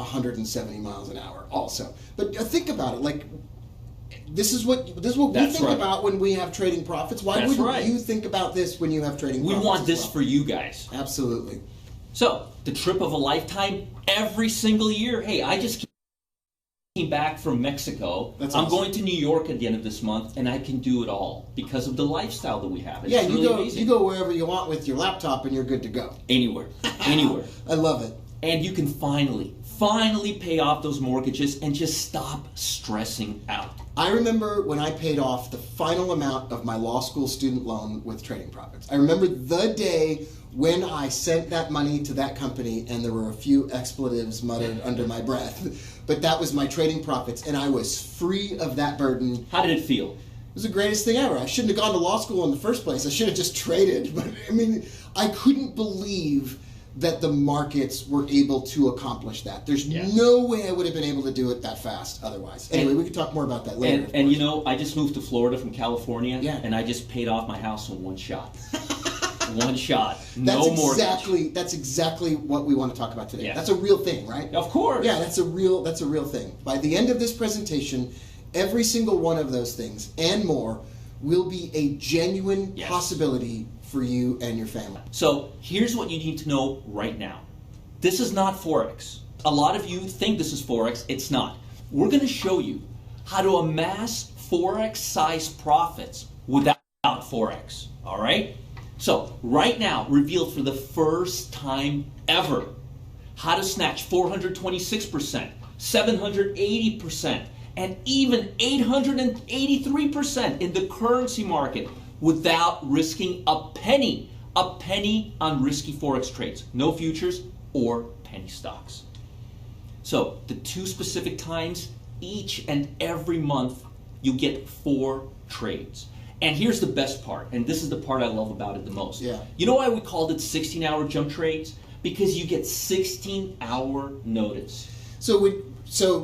170 miles an hour also. But think about it, like, this is what we think about when we have trading profits. Why wouldn't you think about this when you have trading profits? We want this for you guys. Absolutely. So, the trip of a lifetime every single year. Hey, I just came back from Mexico. That's I'm awesome. going to New York at the end of this month, and I can do it all because of the lifestyle that we have. It's Yeah, really amazing. you go wherever you want with your laptop and you're good to go. Anywhere. Anywhere. I love it. And you can finally pay off those mortgages and just stop stressing out. I remember when I paid off the final amount of my law school student loan with trading profits. I remember the day when I sent that money to that company, and there were a few expletives muttered under my breath, but that was my trading profits, and I was free of that burden. How did it feel? It was the greatest thing ever. I shouldn't have gone to law school in the first place. I should have just traded. But I mean, I couldn't believe that the markets were able to accomplish that. There's no way I would have been able to do it that fast otherwise. Anyway, we can talk more about that later. And you know, I just moved to Florida from California, and I just paid off my house in one shot. One shot. No mortgage. That's exactly what we want to talk about today. Yes. That's a real thing, right? Of course. Yeah, that's a real thing. By the end of this presentation, every single one of those things and more will be a genuine possibility for you and your family. So here's what you need to know right now. This is not Forex. A lot of you think this is Forex. It's not. We're going to show you how to amass Forex-sized profits without Forex. All right? So right now, revealed for the first time ever, how to snatch 426%, 780%, and even 883% in the currency market without risking a penny on risky Forex trades. No futures or penny stocks. So the 2 specific times, each and every month, you get 4 trades. And here's the best part, and this is the part I love about it the most. Yeah. You know why we called it 16-hour jump trades? Because you get 16-hour notice. So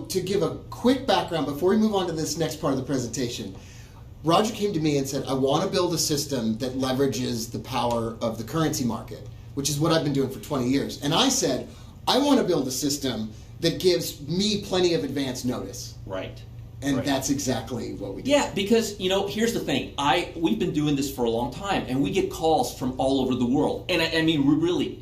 to give a quick background before we move on to this next part of the presentation, Roger came to me and said, I want to build a system that leverages the power of the currency market, which is what I've been doing for 20 years. And I said, I want to build a system that gives me plenty of advance notice. Right. And that's exactly what we do. Yeah, because, you know, here's the thing. We've been doing this for a long time, and we get calls from all over the world. And I mean, we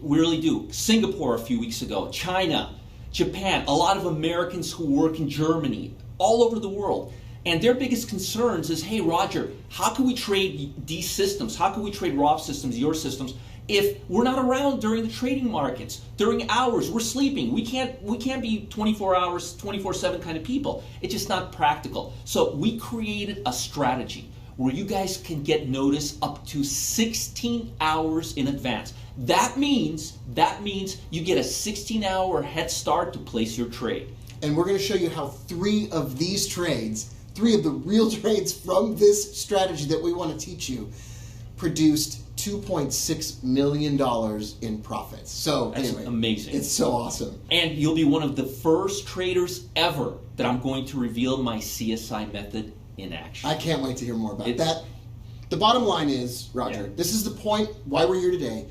really do. Singapore a few weeks ago, China, Japan, a lot of Americans who work in Germany, all over the world. And their biggest concerns is, hey, Roger, how can we trade these systems? How can we trade Rob's systems, your systems, if we're not around during the trading markets, during hours, we're sleeping. We can't be 24 hours, 24/7 kind of people. It's just not practical. So we created a strategy where you guys can get notice up to 16 hours in advance. That means you get a 16-hour head start to place your trade. And we're going to show you how 3 of these trades, 3 of the real trades from this strategy that we want to teach you, produced $2.6 million in profits. So that's anyway, amazing. It's so awesome. And you'll be one of the first traders ever that I'm going to reveal my CSI method in action. I can't wait to hear more about that. The bottom line is, Roger, this is the point why we're here today.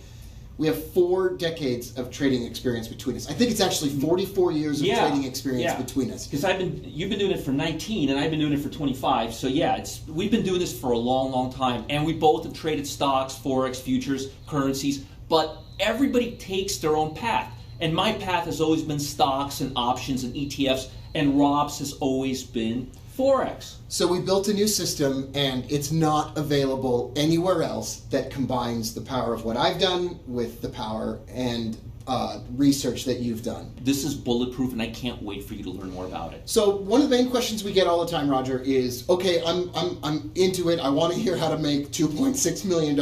We have 4 decades of trading experience between us. I think it's actually 44 years of trading experience between us. Because you've been doing it for 19 and I've been doing it for 25. So yeah, we've been doing this for a long, long time. And we both have traded stocks, Forex, futures, currencies. But everybody takes their own path. And my path has always been stocks and options and ETFs. And Rob's has always been Forex. So we built a new system, and it's not available anywhere else that combines the power of what I've done with the power and research that you've done. This is bulletproof, and I can't wait for you to learn more about it. So one of the main questions we get all the time, Roger, is, okay, I'm into it. I want to hear how to make $2.6 million.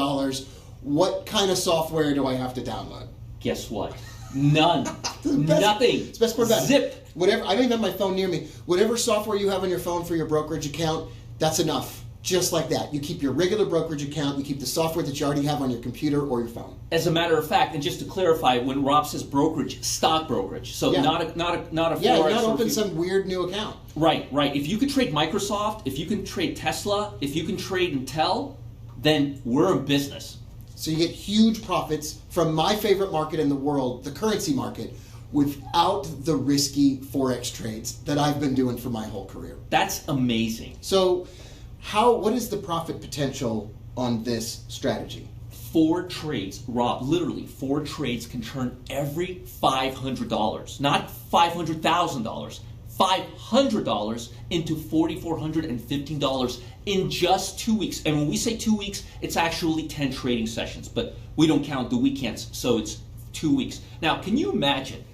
What kind of software do I have to download? Guess what? None. Nothing. It's the best part about it. Zip. Whatever. I don't even have my phone near me. Whatever software you have on your phone for your brokerage account, that's enough. Just like that. You keep your regular brokerage account, you keep the software that you already have on your computer or your phone. As a matter of fact, and just to clarify, when Rob says brokerage, stock brokerage. So not a Forex. Not open some weird new account. Right. If you can trade Microsoft, if you can trade Tesla, if you can trade Intel, then we're in business. So you get huge profits from my favorite market in the world, the currency market, without the risky Forex trades that I've been doing for my whole career. That's amazing. So what is the profit potential on this strategy? 4 trades, Rob, literally 4 trades can turn every $500, not $500,000, $500 into $4,415 in just 2 weeks. And when we say 2 weeks, it's actually 10 trading sessions, but we don't count the weekends, so it's 2 weeks. Now, can you imagine,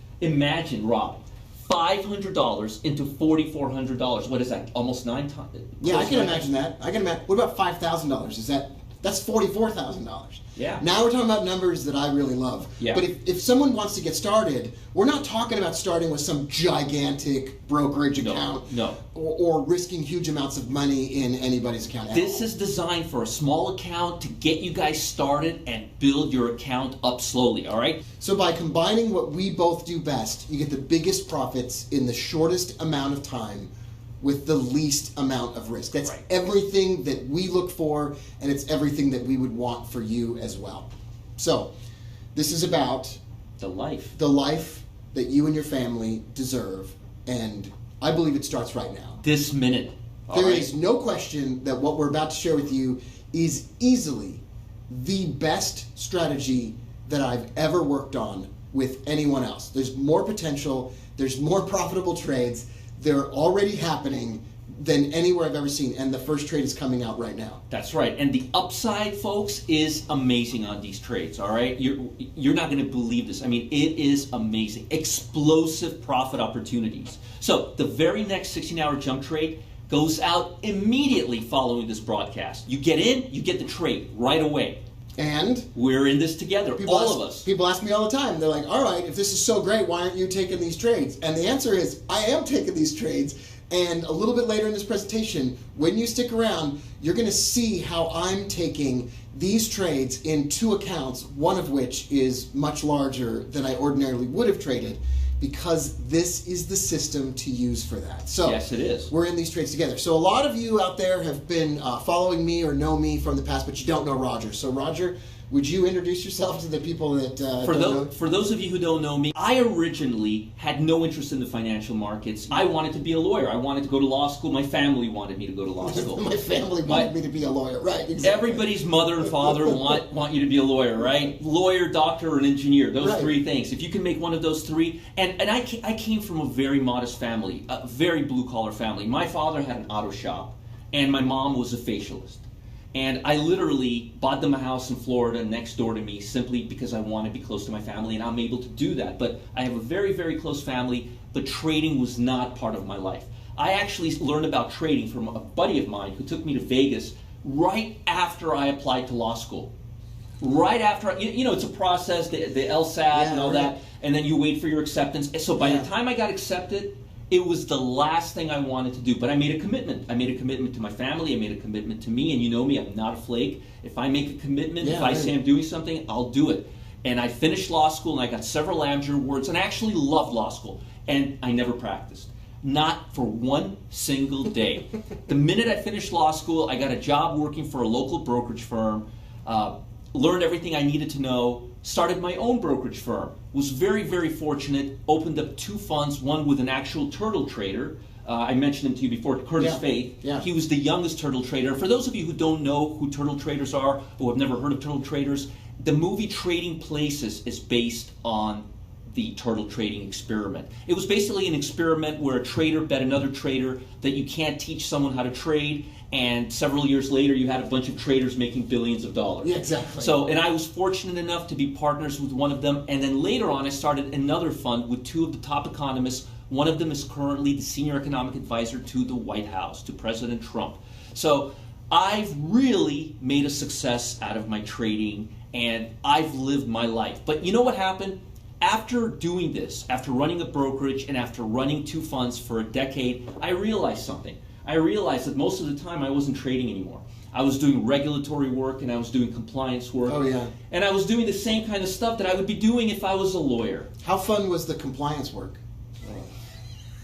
Rob, $500 into $4,400? What is that? Almost 9 times? Yeah, I can imagine that. What about $5,000? That's $44,000. Yeah. Now we're talking about numbers that I really love. Yeah. But if someone wants to get started, we're not talking about starting with some gigantic brokerage account. No. Or risking huge amounts of money in anybody's account. This is designed for a small account to get you guys started and build your account up slowly, all right? So by combining what we both do best, you get the biggest profits in the shortest amount of time with the least amount of risk. That's right. Everything that we look for, and it's everything that we would want for you as well. So this is about the life that you and your family deserve, and I believe it starts right now. This minute. There is no question that what we're about to share with you is easily the best strategy that I've ever worked on with anyone else. There's more potential, there's more profitable trades, they're already happening than anywhere I've ever seen, and the first trade is coming out right now. That's right, and the upside, folks, is amazing on these trades, all right? You're not going to believe this. I mean, it is amazing. Explosive profit opportunities. So the very next 16-hour jump trade goes out immediately following this broadcast. You get in, you get the trade right away. And we're in this together, all of us. People ask me all the time, they're like, all right, if this is so great, why aren't you taking these trades? And the answer is, I am taking these trades. And a little bit later in this presentation, when you stick around, you're going to see how I'm taking these trades in 2 accounts, one of which is much larger than I ordinarily would have traded, because this is the system to use for that. So yes, it is. We're in these trades together. So a lot of you out there have been following me or know me from the past, but you don't know Roger. So Roger, would you introduce yourself to the people that For those of you who don't know me, I originally had no interest in the financial markets. I wanted to be a lawyer. I wanted to go to law school. My family wanted me to go to law school. My family wanted me to be a lawyer, right? Exactly. Everybody's mother and father want you to be a lawyer, right? Lawyer, doctor, or an engineer. Those right. 3 things. If you can make one of those 3. And I came from a very modest family, a very blue-collar family. My father had an auto shop, and my mom was a facialist. And I literally bought them a house in Florida next door to me simply because I want to be close to my family, and I'm able to do that. But I have a very, very close family, but trading was not part of my life. I actually learned about trading from a buddy of mine who took me to Vegas right after I applied to law school. Right after, it's a process, the LSAT and all that, and then you wait for your acceptance. So by the time I got accepted, it was the last thing I wanted to do, but I made a commitment. I made a commitment to my family. I made a commitment to me, and you know me, I'm not a flake. If I make a commitment, if I say I'm doing something, I'll do it. And I finished law school, and I got several Amjad awards, and I actually loved law school, and I never practiced. Not for one single day. The minute I finished law school, I got a job working for a local brokerage firm, learned everything I needed to know, started my own brokerage firm, was very, very fortunate, opened up 2 funds, one with an actual turtle trader. I mentioned him to you before, Curtis Faith. Yeah. He was the youngest turtle trader. For those of you who don't know who turtle traders are, or have never heard of turtle traders, the movie Trading Places is based on the turtle trading experiment. It was basically an experiment where a trader bet another trader that you can't teach someone how to trade, and several years later you had a bunch of traders making billions of dollars. Yeah, exactly. So, and I was fortunate enough to be partners with one of them, and then later on I started another fund with 2 of the top economists. One of them is currently the senior economic advisor to the White House, to President Trump. So I've really made a success out of my trading, and I've lived my life. But you know what happened? After doing this, after running a brokerage and after running 2 funds for a decade, I realized something. I realized that most of the time I wasn't trading anymore. I was doing regulatory work and I was doing compliance work. Oh, yeah. And I was doing the same kind of stuff that I would be doing if I was a lawyer. How fun was the compliance work?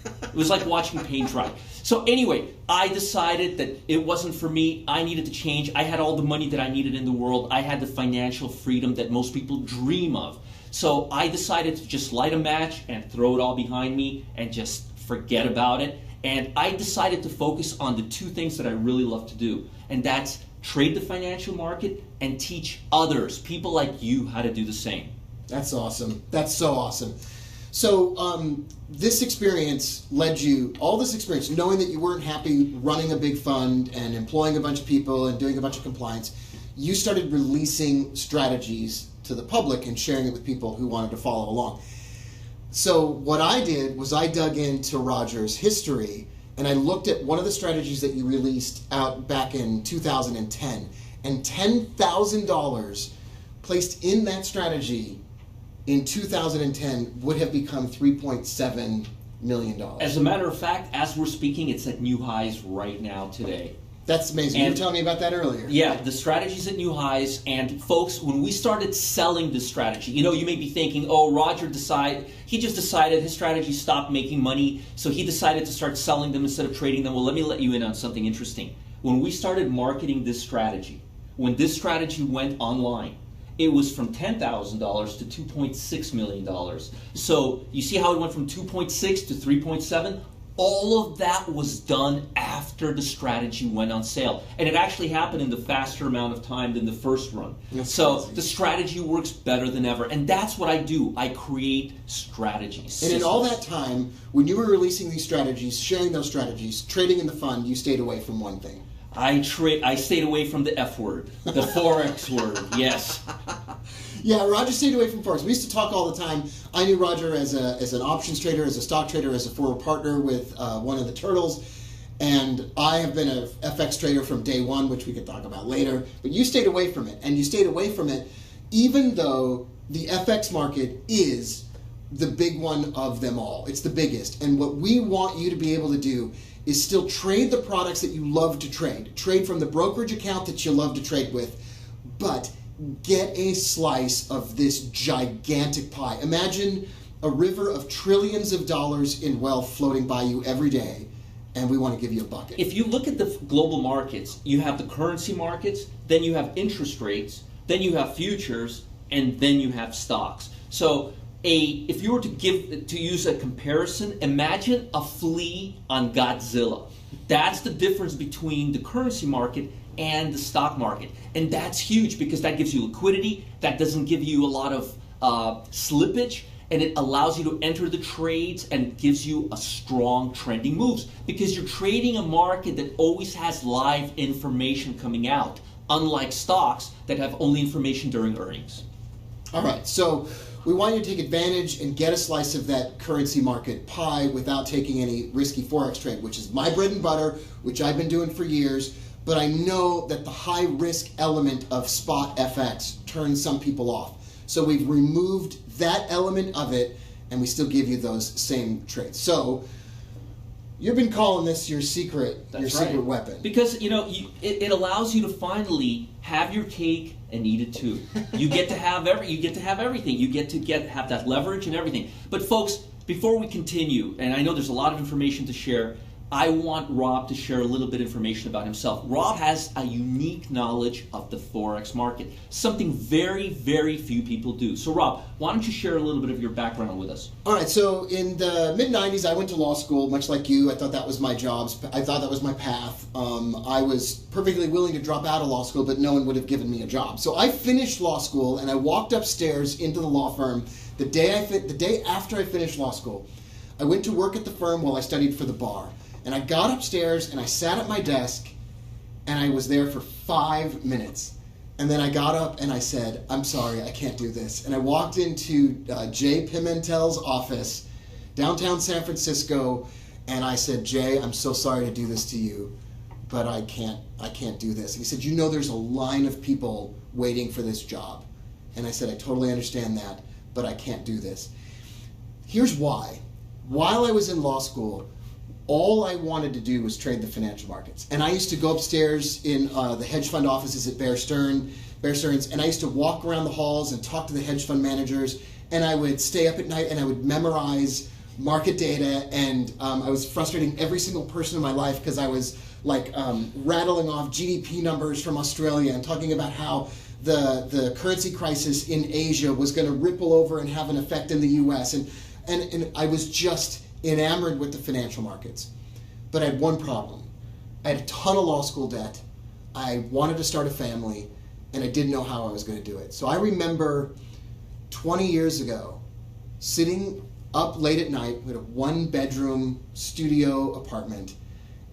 It was like watching paint dry. So anyway, I decided that it wasn't for me. I needed to change. I had all the money that I needed in the world. I had the financial freedom that most people dream of. So I decided to just light a match and throw it all behind me and just forget about it. And I decided to focus on the two things that I really love to do, and that's trade the financial market and teach others, people like you, how to do the same. That's awesome. That's so awesome. So this experience led you, all this experience, knowing that you weren't happy running a big fund and employing a bunch of people and doing a bunch of compliance, you started releasing strategies to the public and sharing it with people who wanted to follow along. So what I did was I dug into Roger's history and I looked at one of the strategies that you released out back in 2010, and $10,000 placed in that strategy in 2010 would have become $3.7 million. As a matter of fact, as we're speaking, it's at new highs right now today. That's amazing. You were telling me about that earlier. Yeah, the strategy's at new highs, and folks, when we started selling this strategy, you may be thinking, oh, Roger he just decided his strategy stopped making money, so he decided to start selling them instead of trading them. Well, let me let you in on something interesting. When we started marketing this strategy, when this strategy went online, it was from $10,000 to $2.6 million. So you see how it went from 2.6 to 3.7? All of that was done after the strategy went on sale. And it actually happened in the faster amount of time than the first run. So the strategy works better than ever. And that's what I do. I create strategies. And in all that time, when you were releasing these strategies, sharing those strategies, trading in the fund, you stayed away from one thing. I stayed away from the F word, the Forex word, yes. Yeah, Roger stayed away from Forex. We used to talk all the time. I knew Roger as an options trader, as a stock trader, as a former partner with one of the Turtles. And I have been a FX trader from day one, which we could talk about later. But you stayed away from it. And you stayed away from it even though the FX market is the big one of them all. It's the biggest. And what we want you to be able to do is still trade the products that you love to trade. Trade from the brokerage account that you love to trade with, but get a slice of this gigantic pie. Imagine a river of trillions of dollars in wealth floating by you every day, and we want to give you a bucket. If you look at the global markets, you have the currency markets, then you have interest rates, then you have futures, and then you have stocks. So if you were to use a comparison, imagine a flea on Godzilla. That's the difference between the currency market and the stock market. And that's huge because that gives you liquidity, that doesn't give you a lot of slippage, and it allows you to enter the trades and gives you a strong trending moves because you're trading a market that always has live information coming out, unlike stocks that have only information during earnings. All right, so we want you to take advantage and get a slice of that currency market pie without taking any risky Forex trade, which is my bread and butter, which I've been doing for years. But I know that the high risk element of spot FX turns some people off. So we've removed that element of it, and we still give you those same trades. So you've been calling this your secret secret weapon. Because it allows you to finally have your cake and eat it too. You get to have everything. You get to have that leverage and everything. But folks, before we continue, and I know there's a lot of information to share, I want Rob to share a little bit of information about himself. Rob has a unique knowledge of the Forex market, something very, very few people do. So Rob, why don't you share a little bit of your background with us? All right, so in the mid-90s, I went to law school, much like you. I thought that was my job. I thought that was my path. I was perfectly willing to drop out of law school, but no one would have given me a job. So I finished law school, and I walked upstairs into the law firm the day after I finished law school. I went to work at the firm while I studied for the bar. And I got upstairs and I sat at my desk and I was there for 5 minutes. And then I got up and I said, I'm sorry, I can't do this. And I walked into Jay Pimentel's office, downtown San Francisco, and I said, Jay, I'm so sorry to do this to you, but I can't do this. And he said, there's a line of people waiting for this job. And I said, I totally understand that, but I can't do this. Here's why. While I was in law school, all I wanted to do was trade the financial markets. And I used to go upstairs in the hedge fund offices at Bear Stearns, and I used to walk around the halls and talk to the hedge fund managers, and I would stay up at night and I would memorize market data, and I was frustrating every single person in my life because I was rattling off GDP numbers from Australia and talking about how the currency crisis in Asia was going to ripple over and have an effect in the U.S. And I was just enamored with the financial markets. But I had one problem. I had a ton of law school debt. I wanted to start a family, and I didn't know how I was going to do it. So I remember 20 years ago sitting up late at night with a one-bedroom studio apartment,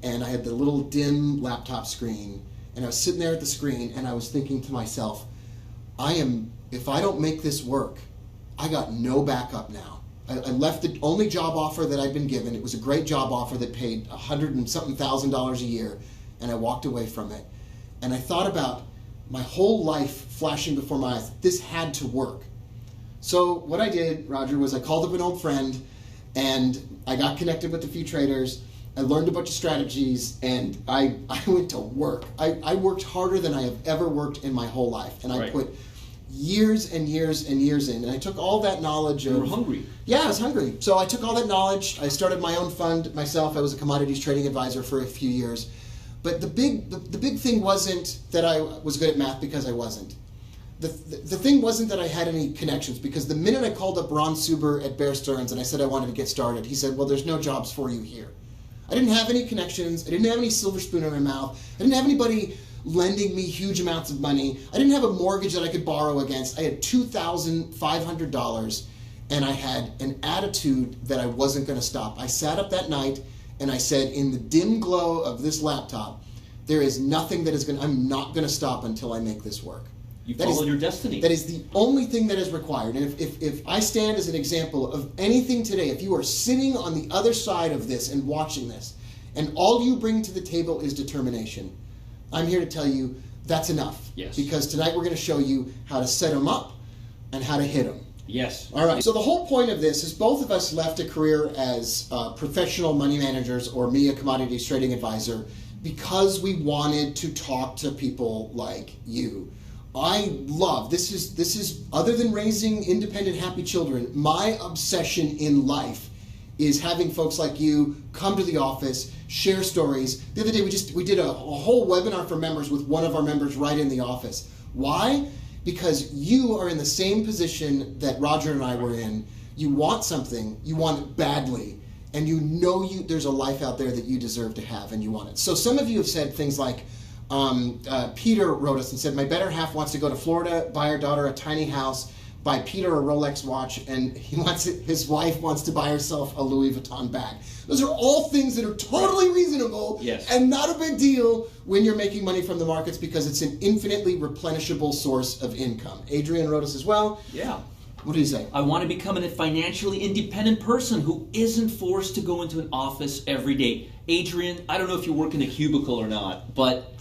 and I had the little dim laptop screen, and I was sitting there at the screen, and I was thinking to myself, if I don't make this work, I got no backup now. I left the only job offer that I'd been given. It was a great job offer that paid $100 and something thousand a year, and I walked away from it. And I thought about my whole life flashing before my eyes. This had to work. So what I did, Roger, was I called up an old friend, and I got connected with a few traders. I learned a bunch of strategies, and I went to work. I worked harder than I have ever worked in my whole life, and I put years and years and years in, and I took all that knowledge. You were hungry. Yeah, I was hungry. So I took all that knowledge. I started my own fund myself. I was a commodities trading advisor for a few years. But the big thing wasn't that I was good at math, because I wasn't. The thing wasn't that I had any connections, because the minute I called up Ron Suber at Bear Stearns and I said I wanted to get started, he said, well, there's no jobs for you here. I didn't have any connections. I didn't have any silver spoon in my mouth. I didn't have anybody lending me huge amounts of money. I didn't have a mortgage that I could borrow against. I had $2,500, and I had an attitude that I wasn't going to stop. I sat up that night and I said, in the dim glow of this laptop, there is nothing that I'm not going to stop until I make this work. You followed your destiny. That is the only thing that is required. And if I stand as an example of anything today, if you are sitting on the other side of this and watching this, and all you bring to the table is determination, I'm here to tell you that's enough. Yes. Because tonight we're going to show you how to set them up and how to hit them. Yes. All right. So the whole point of this is both of us left a career as professional money managers, or me, a commodities trading advisor, because we wanted to talk to people like you. I love, this is other than raising independent, happy children, my obsession in life is having folks like you come to the office, share stories. The other day we did a whole webinar for members with one of our members right in the office. Why? Because you are in the same position that Roger and I were in. You want something, you want it badly, and you know there's a life out there that you deserve to have, and you want it. So some of you have said things like, Peter wrote us and said, my better half wants to go to Florida, buy our daughter a tiny house, buy Peter a Rolex watch, and his wife wants to buy herself a Louis Vuitton bag. Those are all things that are totally reasonable, yes, and not a big deal when you're making money from the markets, because it's an infinitely replenishable source of income. Adrian wrote us as well. Yeah. What do you say? I want to become a financially independent person who isn't forced to go into an office every day. Adrian, I don't know if you work in a cubicle or not, but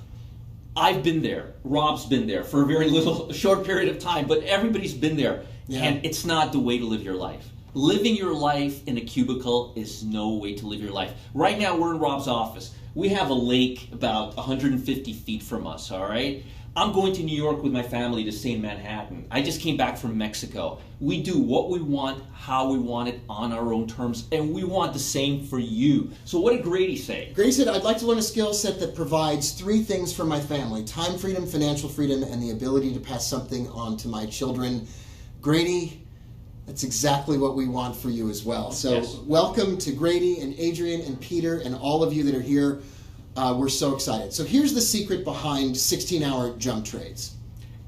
I've been there. Rob's been there for a very short period of time, but everybody's been there. Yeah. And it's not the way to live your life. Living your life in a cubicle is no way to live your life. Right now, we're in Rob's office. We have a lake about 150 feet from us, all right? I'm going to New York with my family to stay in Manhattan. I just came back from Mexico. We do what we want, how we want it, on our own terms, and we want the same for you. So what did Grady say? Grady said, I'd like to learn a skill set that provides 3 things for my family: time freedom, financial freedom, and the ability to pass something on to my children. Grady, that's exactly what we want for you as well. So yes. Welcome to Grady and Adrian and Peter and all of you that are here. We're so excited. So here's the secret behind 16-hour jump trades.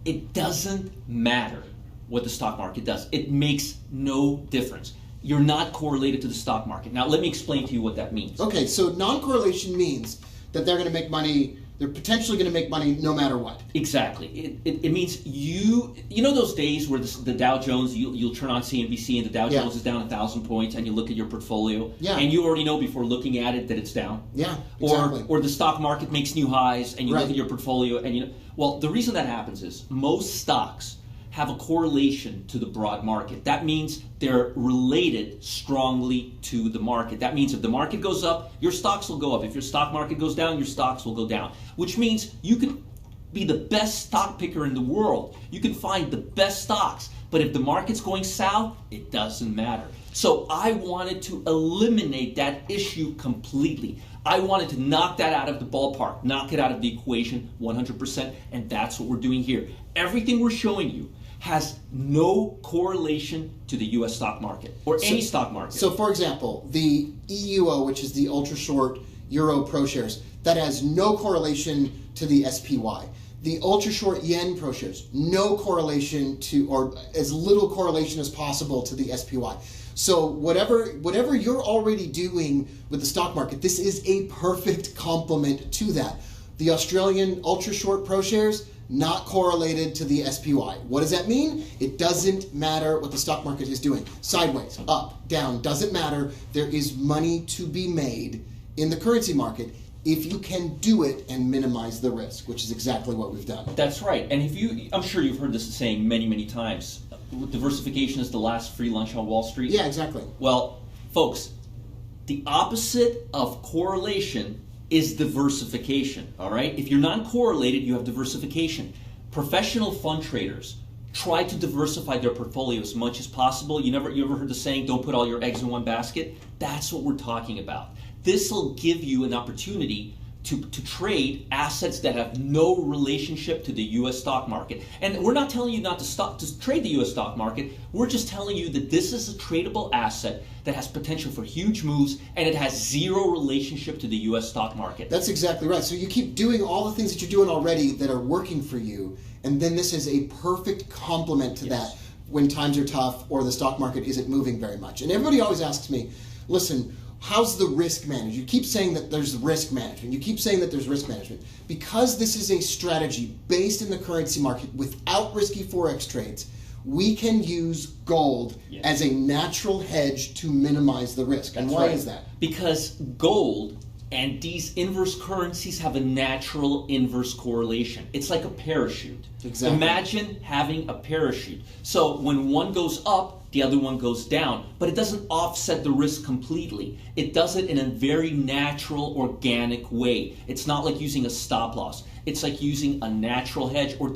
It doesn't matter what the stock market does. It makes no difference. You're not correlated to the stock market. Now, let me explain to you what that means. Okay, so non-correlation means that they're going to make money. They're potentially going to make money no matter what. Exactly. It means you know those days where the Dow Jones, you'll turn on CNBC and the Dow Jones is down 1,000 points, and you look at your portfolio, and you already know before looking at it that it's down. Yeah, exactly. Or the stock market makes new highs, and you look at your portfolio, and you know. Well, the reason that happens is most stocks have a correlation to the broad market. That means they're related strongly to the market. That means if the market goes up, your stocks will go up. If your stock market goes down, your stocks will go down. Which means you can be the best stock picker in the world. You can find the best stocks But if the market's going south, it doesn't matter. So I wanted to eliminate that issue completely. I wanted to knock that out of the ballpark, knock it out of the equation 100%, and that's what we're doing here. Everything we're showing you has no correlation to the U.S. stock market or any stock market. So, for example, the EUO, which is the ultra short Euro Pro shares, that has no correlation to the SPY. The ultra short yen Pro shares, no correlation to, or as little correlation as possible to the SPY. So whatever you're already doing with the stock market, this is a perfect complement to that. The Australian ultra short Pro shares, not correlated to the SPY. What does that mean? It doesn't matter what the stock market is doing. Sideways, up, down, doesn't matter. There is money to be made in the currency market if you can do it and minimize the risk, which is exactly what we've done. That's right. And I'm sure you've heard this saying many, many times. Diversification is the last free lunch on Wall Street. Yeah, exactly. Well, folks, the opposite of correlation is diversification, all right? If you're non-correlated, you have diversification. Professional fund traders try to diversify their portfolio as much as possible. You ever heard the saying, don't put all your eggs in one basket? That's what we're talking about. This will give you an opportunity to trade assets that have no relationship to the U.S. stock market. And we're not telling you not to trade the U.S. stock market. We're just telling you that this is a tradable asset that has potential for huge moves, and it has zero relationship to the U.S. stock market. That's exactly right. So you keep doing all the things that you're doing already that are working for you, and then this is a perfect complement to that when times are tough or the stock market isn't moving very much. And everybody always asks me, listen, how's the risk managed? You keep saying that there's risk management. You keep saying that there's risk management. Because this is a strategy based in the currency market without risky Forex trades, we can use gold as a natural hedge to minimize the risk. And why is that? Because gold and these inverse currencies have a natural inverse correlation. It's like a parachute. Exactly. Imagine having a parachute. So when one goes up, the other one goes down, but it doesn't offset the risk completely. It does it in a very natural, organic way. It's not like using a stop loss. It's like using a natural hedge or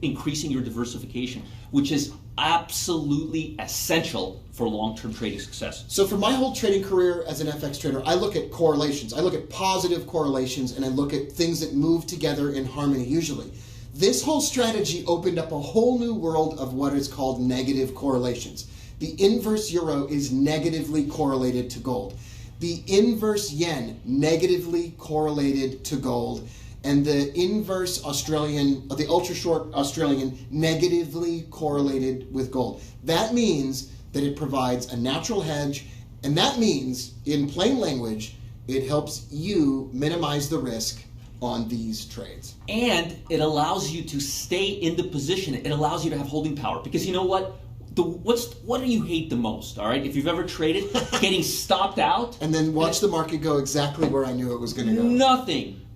increasing your diversification, which is absolutely essential for long-term trading success. So for my whole trading career as an FX trader, I look at correlations. I look at positive correlations, and I look at things that move together in harmony usually. This whole strategy opened up a whole new world of what is called negative correlations. The inverse euro is negatively correlated to gold. The inverse yen, negatively correlated to gold. And the inverse Australian, the ultra short Australian, negatively correlated with gold. That means that it provides a natural hedge, and that means, in plain language, it helps you minimize the risk on these trades. And it allows you to stay in the position. It allows you to have holding power. Because you know what? What do you hate the most, all right? If you've ever traded, getting stopped out. And then watch the market go exactly where I knew it was going to go.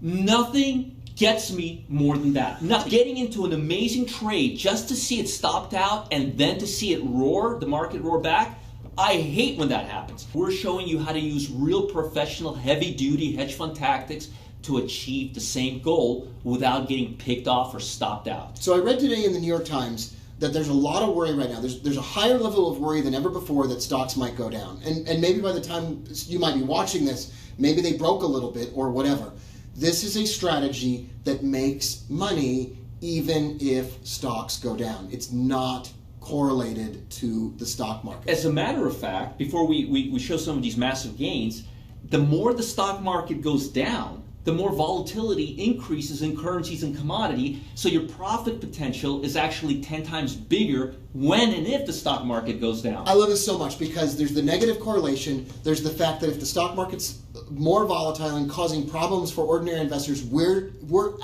Nothing gets me more than that. Not getting into an amazing trade just to see it stopped out and then to see it roar, the market roar back. I hate when that happens. We're showing you how to use real professional, heavy-duty hedge fund tactics to achieve the same goal without getting picked off or stopped out. So I read today in the New York Times that there's a lot of worry right now. There's a higher level of worry than ever before that stocks might go down. And maybe by the time you might be watching this, maybe they broke a little bit or whatever. This is a strategy that makes money even if stocks go down. It's not correlated to the stock market. As a matter of fact, before we show some of these massive gains, the more the stock market goes down, the more volatility increases in currencies and commodity, so your profit potential is actually 10 times bigger when and if the stock market goes down. I love this so much because there's the negative correlation, there's the fact that if the stock market's more volatile and causing problems for ordinary investors, we're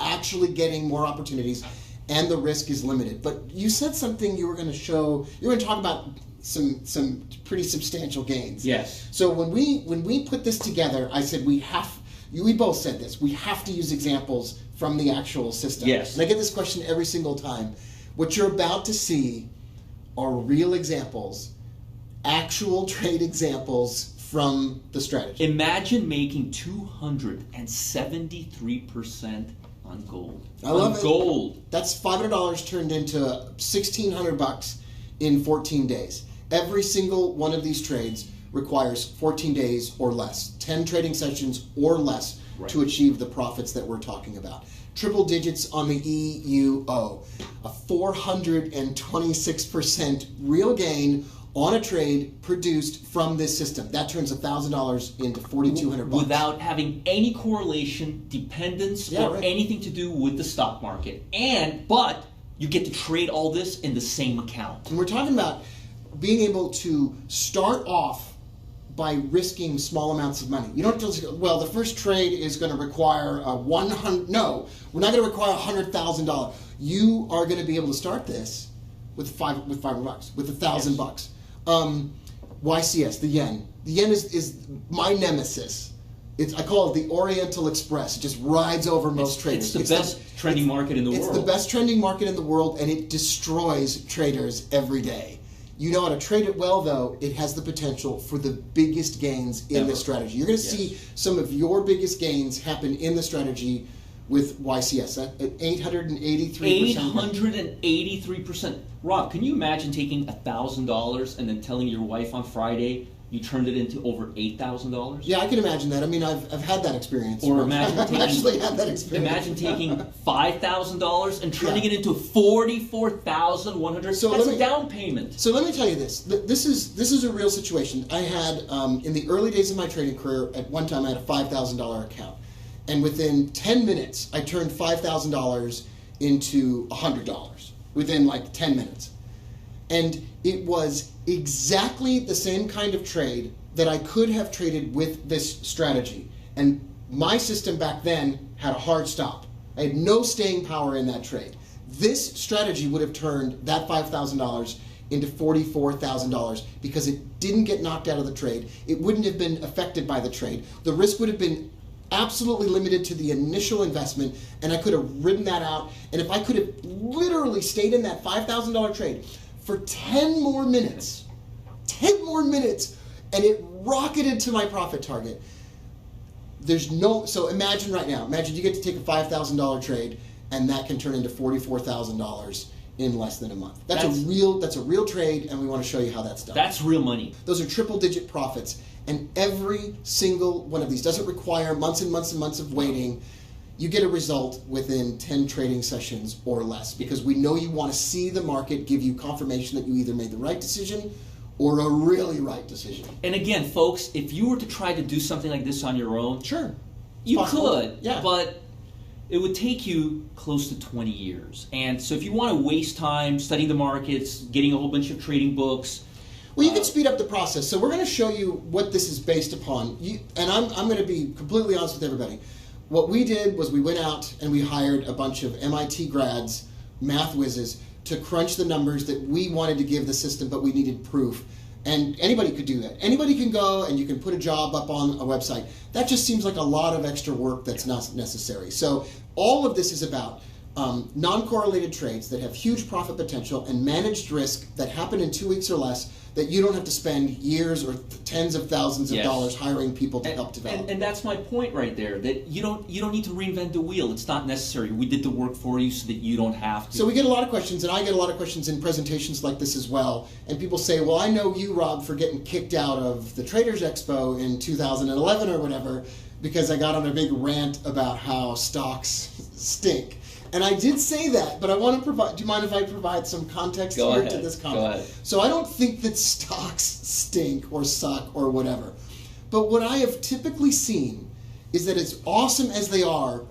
actually getting more opportunities and the risk is limited. But you said something you were going to show, you were going to talk about some pretty substantial gains. Yes. So when we put this together, I said we both said this. We have to use examples from the actual system. Yes. And I get this question every single time. What you're about to see are real examples, actual trade examples from the strategy. Imagine making 273% on gold. I love it. Gold. That's $500 turned into $1,600 in 14 days. Every single one of these trades requires 14 days or less, 10 trading sessions or less to achieve the profits that we're talking about. Triple digits on the EUO, a 426% real gain on a trade produced from this system. That turns $1,000 into $4,200 without having any correlation, dependence, or anything to do with the stock market. But you get to trade all this in the same account. And we're talking about being able to start off by risking small amounts of money. You don't just, well, the first trade is going to require no, we're not going to require $100,000. You are going to be able to start this with $500, with $1,000. YCS, the yen. The yen is my nemesis. I call it the Oriental Express. It just rides over most traders. It's the best trending market in the world. It's the best trending market in the world, and it destroys traders every day. You know how to trade it well, though. It has the potential for the biggest gains in this strategy. You're going to see some of your biggest gains happen in the strategy with YCS at 883%. 883%. Rob, can you imagine taking $1,000 and then telling your wife on Friday you turned it into over $8,000? Yeah, I can imagine that. I mean, I've had that experience. Or imagine taking, I've actually had that experience. Imagine taking $5,000 and turning it into $44,100. So that's a down payment. So let me tell you this. This is a real situation. I had in the early days of my trading career. At one time, I had a $5,000 account, and within 10 minutes, I turned $5,000 into $100 within like 10 minutes, and it was exactly the same kind of trade that I could have traded with this strategy. And my system back then had a hard stop. I had no staying power in that trade. This strategy would have turned that $5,000 into $44,000 because it didn't get knocked out of the trade. It wouldn't have been affected by the trade. The risk would have been absolutely limited to the initial investment, and I could have ridden that out. And if I could have literally stayed in that $5,000 trade for 10 more minutes, and it rocketed to my profit target. So imagine right now, you get to take a $5,000 trade, and that can turn into $44,000 in less than a month. That's a real trade, and we want to show you how that's done. That's real money. Those are triple-digit profits, and every single one of these doesn't require months and months and months of waiting. You get a result within 10 trading sessions or less, because we know you want to see the market give you confirmation that you either made the right decision or a really right decision. And again, folks, if you were to try to do something like this on your own, sure, you could, but it would take you close to 20 years. And so if you want to waste time studying the markets, getting a whole bunch of trading books, well, you can speed up the process. So we're going to show you what this is based upon. And I'm going to be completely honest with everybody. What we did was we went out and we hired a bunch of MIT grads, math whizzes, to crunch the numbers that we wanted to give the system, but we needed proof. And anybody could do that. Anybody can go and you can put a job up on a website. That just seems like a lot of extra work that's not necessary. So all of this is about non-correlated trades that have huge profit potential and managed risk that happen in 2 weeks or less, that you don't have to spend years or tens of thousands of dollars hiring people to help develop. And that's my point right there, that you don't need to reinvent the wheel. It's not necessary. We did the work for you so that you don't have to. So we get a lot of questions, and I get a lot of questions in presentations like this as well. And people say, well, I know you, Rob, for getting kicked out of the Traders Expo in 2011 or whatever, because I got on a big rant about how stocks stink. And I did say that, but I want to provide, do you mind if I provide some context to this comment? Go ahead. So I don't think that stocks stink or suck or whatever. But what I have typically seen is that as awesome as they are,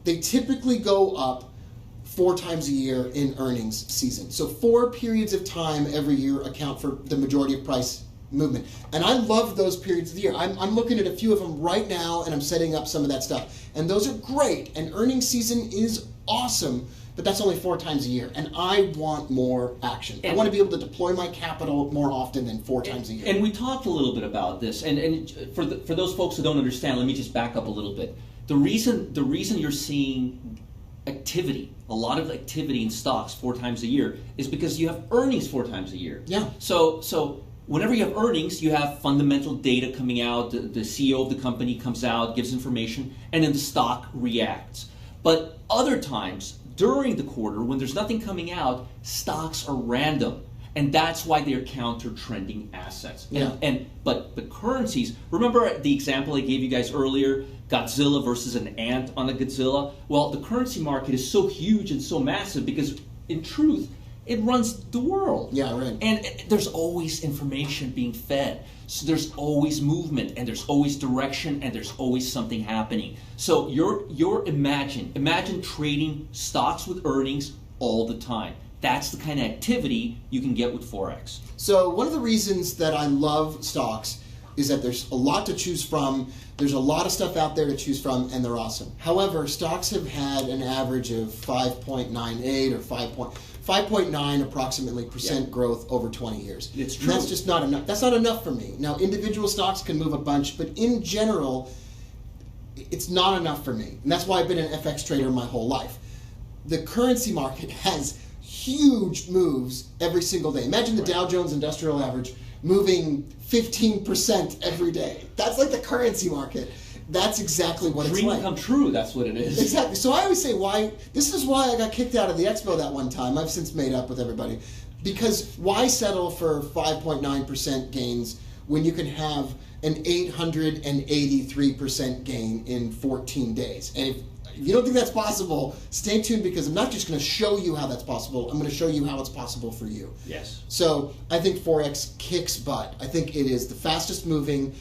they typically go up 4 times a year in earnings season. So 4 periods of time every year account for the majority of price movement. And I love those periods of the year. I'm looking at a few of them right now, and I'm setting up some of that stuff. And those are great, and earnings season is awesome, but that's only 4 times a year, and I want more action. I want to be able to deploy my capital more often than 4 times a year. And we talked a little bit about this, and for those folks who don't understand, let me just back up a little bit. The reason you're seeing activity, a lot of activity in stocks 4 times a year, is because you have earnings 4 times a year. Yeah. So whenever you have earnings, you have fundamental data coming out, the CEO of the company comes out, gives information, and then the stock reacts. But other times, during the quarter, when there's nothing coming out, stocks are random. And that's why they're counter-trending assets. Yeah. But the currencies, remember the example I gave you guys earlier, Godzilla versus an ant on a Godzilla? Well, the currency market is so huge and so massive because, in truth, it runs the world. Yeah, right. And there's always information being fed. So there's always movement, and there's always direction, and there's always something happening. So imagine trading stocks with earnings all the time. That's the kind of activity you can get with Forex. So one of the reasons that I love stocks is that there's a lot to choose from. There's a lot of stuff out there to choose from, and they're awesome. However, stocks have had an average of 5.98 or 5.9 approximately percent growth over 20 years. It's And true. that's just not enough. That's not enough for me. Now, individual stocks can move a bunch, but in general, it's not enough for me. And that's why I've been an FX trader my whole life. The currency market has huge moves every single day. Imagine the Dow Jones Industrial Average moving 15% every day. That's like the currency market. That's exactly what it's Dream like. come true, that's what it is. Exactly. So I always say this is why I got kicked out of the expo that one time. I've since made up with everybody. Because why settle for 5.9% gains when you can have an 883% gain in 14 days? And if you don't think that's possible, stay tuned because I'm not just going to show you how that's possible. I'm going to show you how it's possible for you. Yes. So I think Forex kicks butt. I think it is the fastest moving,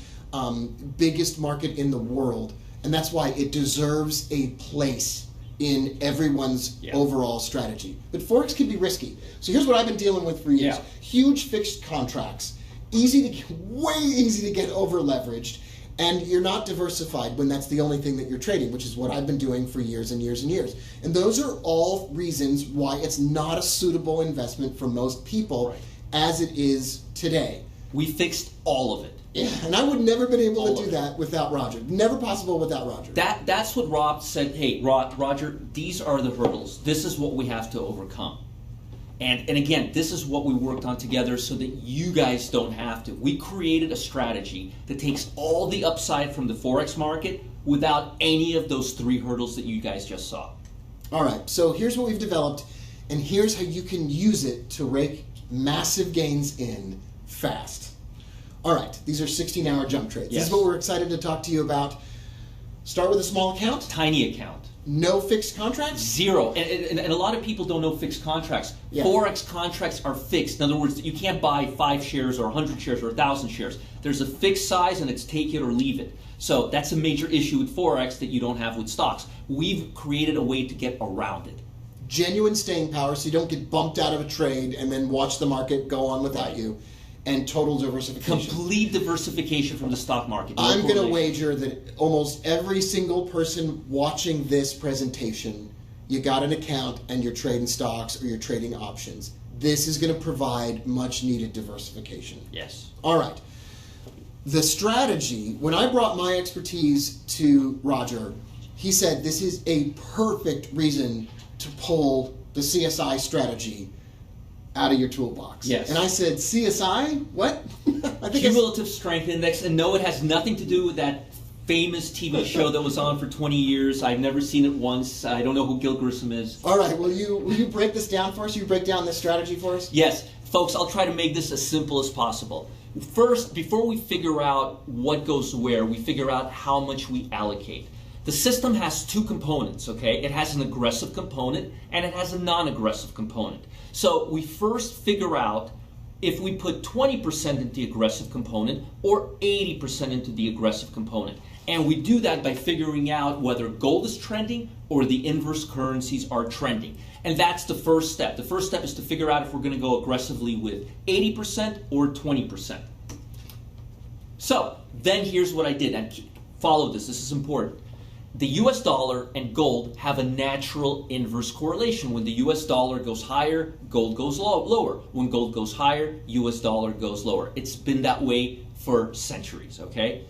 biggest market in the world, and that's why it deserves a place in everyone's overall strategy. But Forex can be risky. So here's what I've been dealing with for years. Yeah. Huge fixed contracts, way easy to get over leveraged, and you're not diversified when that's the only thing that you're trading, which is what I've been doing for years and years and years. And those are all reasons why it's not a suitable investment for most people as it is today. We fixed all of it. Yeah, and I would never been able All to of do that without Roger. Never possible without Roger. That's what Rob said. Hey, Roger, these are the hurdles. This is what we have to overcome. And again, this is what we worked on together so that you guys don't have to. We created a strategy that takes all the upside from the Forex market without any of those 3 hurdles that you guys just saw. All right, so here's what we've developed, and here's how you can use it to rake massive gains in fast. All right, these are 16-hour jump trades. This Yes. is what we're excited to talk to you about. Start with a small account, Tiny account. no fixed contracts. 0. And a lot of people don't know fixed contracts. Yeah. Forex contracts are fixed. In other words, you can't buy 5 shares or 100 shares or 1,000 shares. There's a fixed size and it's take it or leave it. So that's a major issue with Forex that you don't have with stocks. We've created a way to get around it. Genuine staying power so you don't get bumped out of a trade and then watch the market go on without you. And total diversification. Complete diversification from the stock market. No I'm going to correlation. wager that almost every single person watching this presentation, you got an account and you're trading stocks or you're trading options. This is going to provide much needed diversification. Yes. All right. The strategy, when I brought my expertise to Roger, he said this is a perfect reason to pull the CSI strategy out of your toolbox. Yes. And I said, CSI? What? I think Cumulative Strength Index, and no, it has nothing to do with that famous TV show that was on for 20 years. I've never seen it once. I don't know who Gil Grissom is. All right, will you break this down for us? You break down this strategy for us? Yes, folks, I'll try to make this as simple as possible. First, before we figure out what goes where, we figure out how much we allocate. The system has 2 components, okay? It has an aggressive component and it has a non-aggressive component. So we first figure out if we put 20% into the aggressive component or 80% into the aggressive component. And we do that by figuring out whether gold is trending or the inverse currencies are trending. And that's the first step. The first step is to figure out if we're going to go aggressively with 80% or 20%. So then here's what I did, and follow this. This is important. The US dollar and gold have a natural inverse correlation. When the US dollar goes higher, gold goes lower. When gold goes higher, US dollar goes lower. It's been that way for centuries, okay?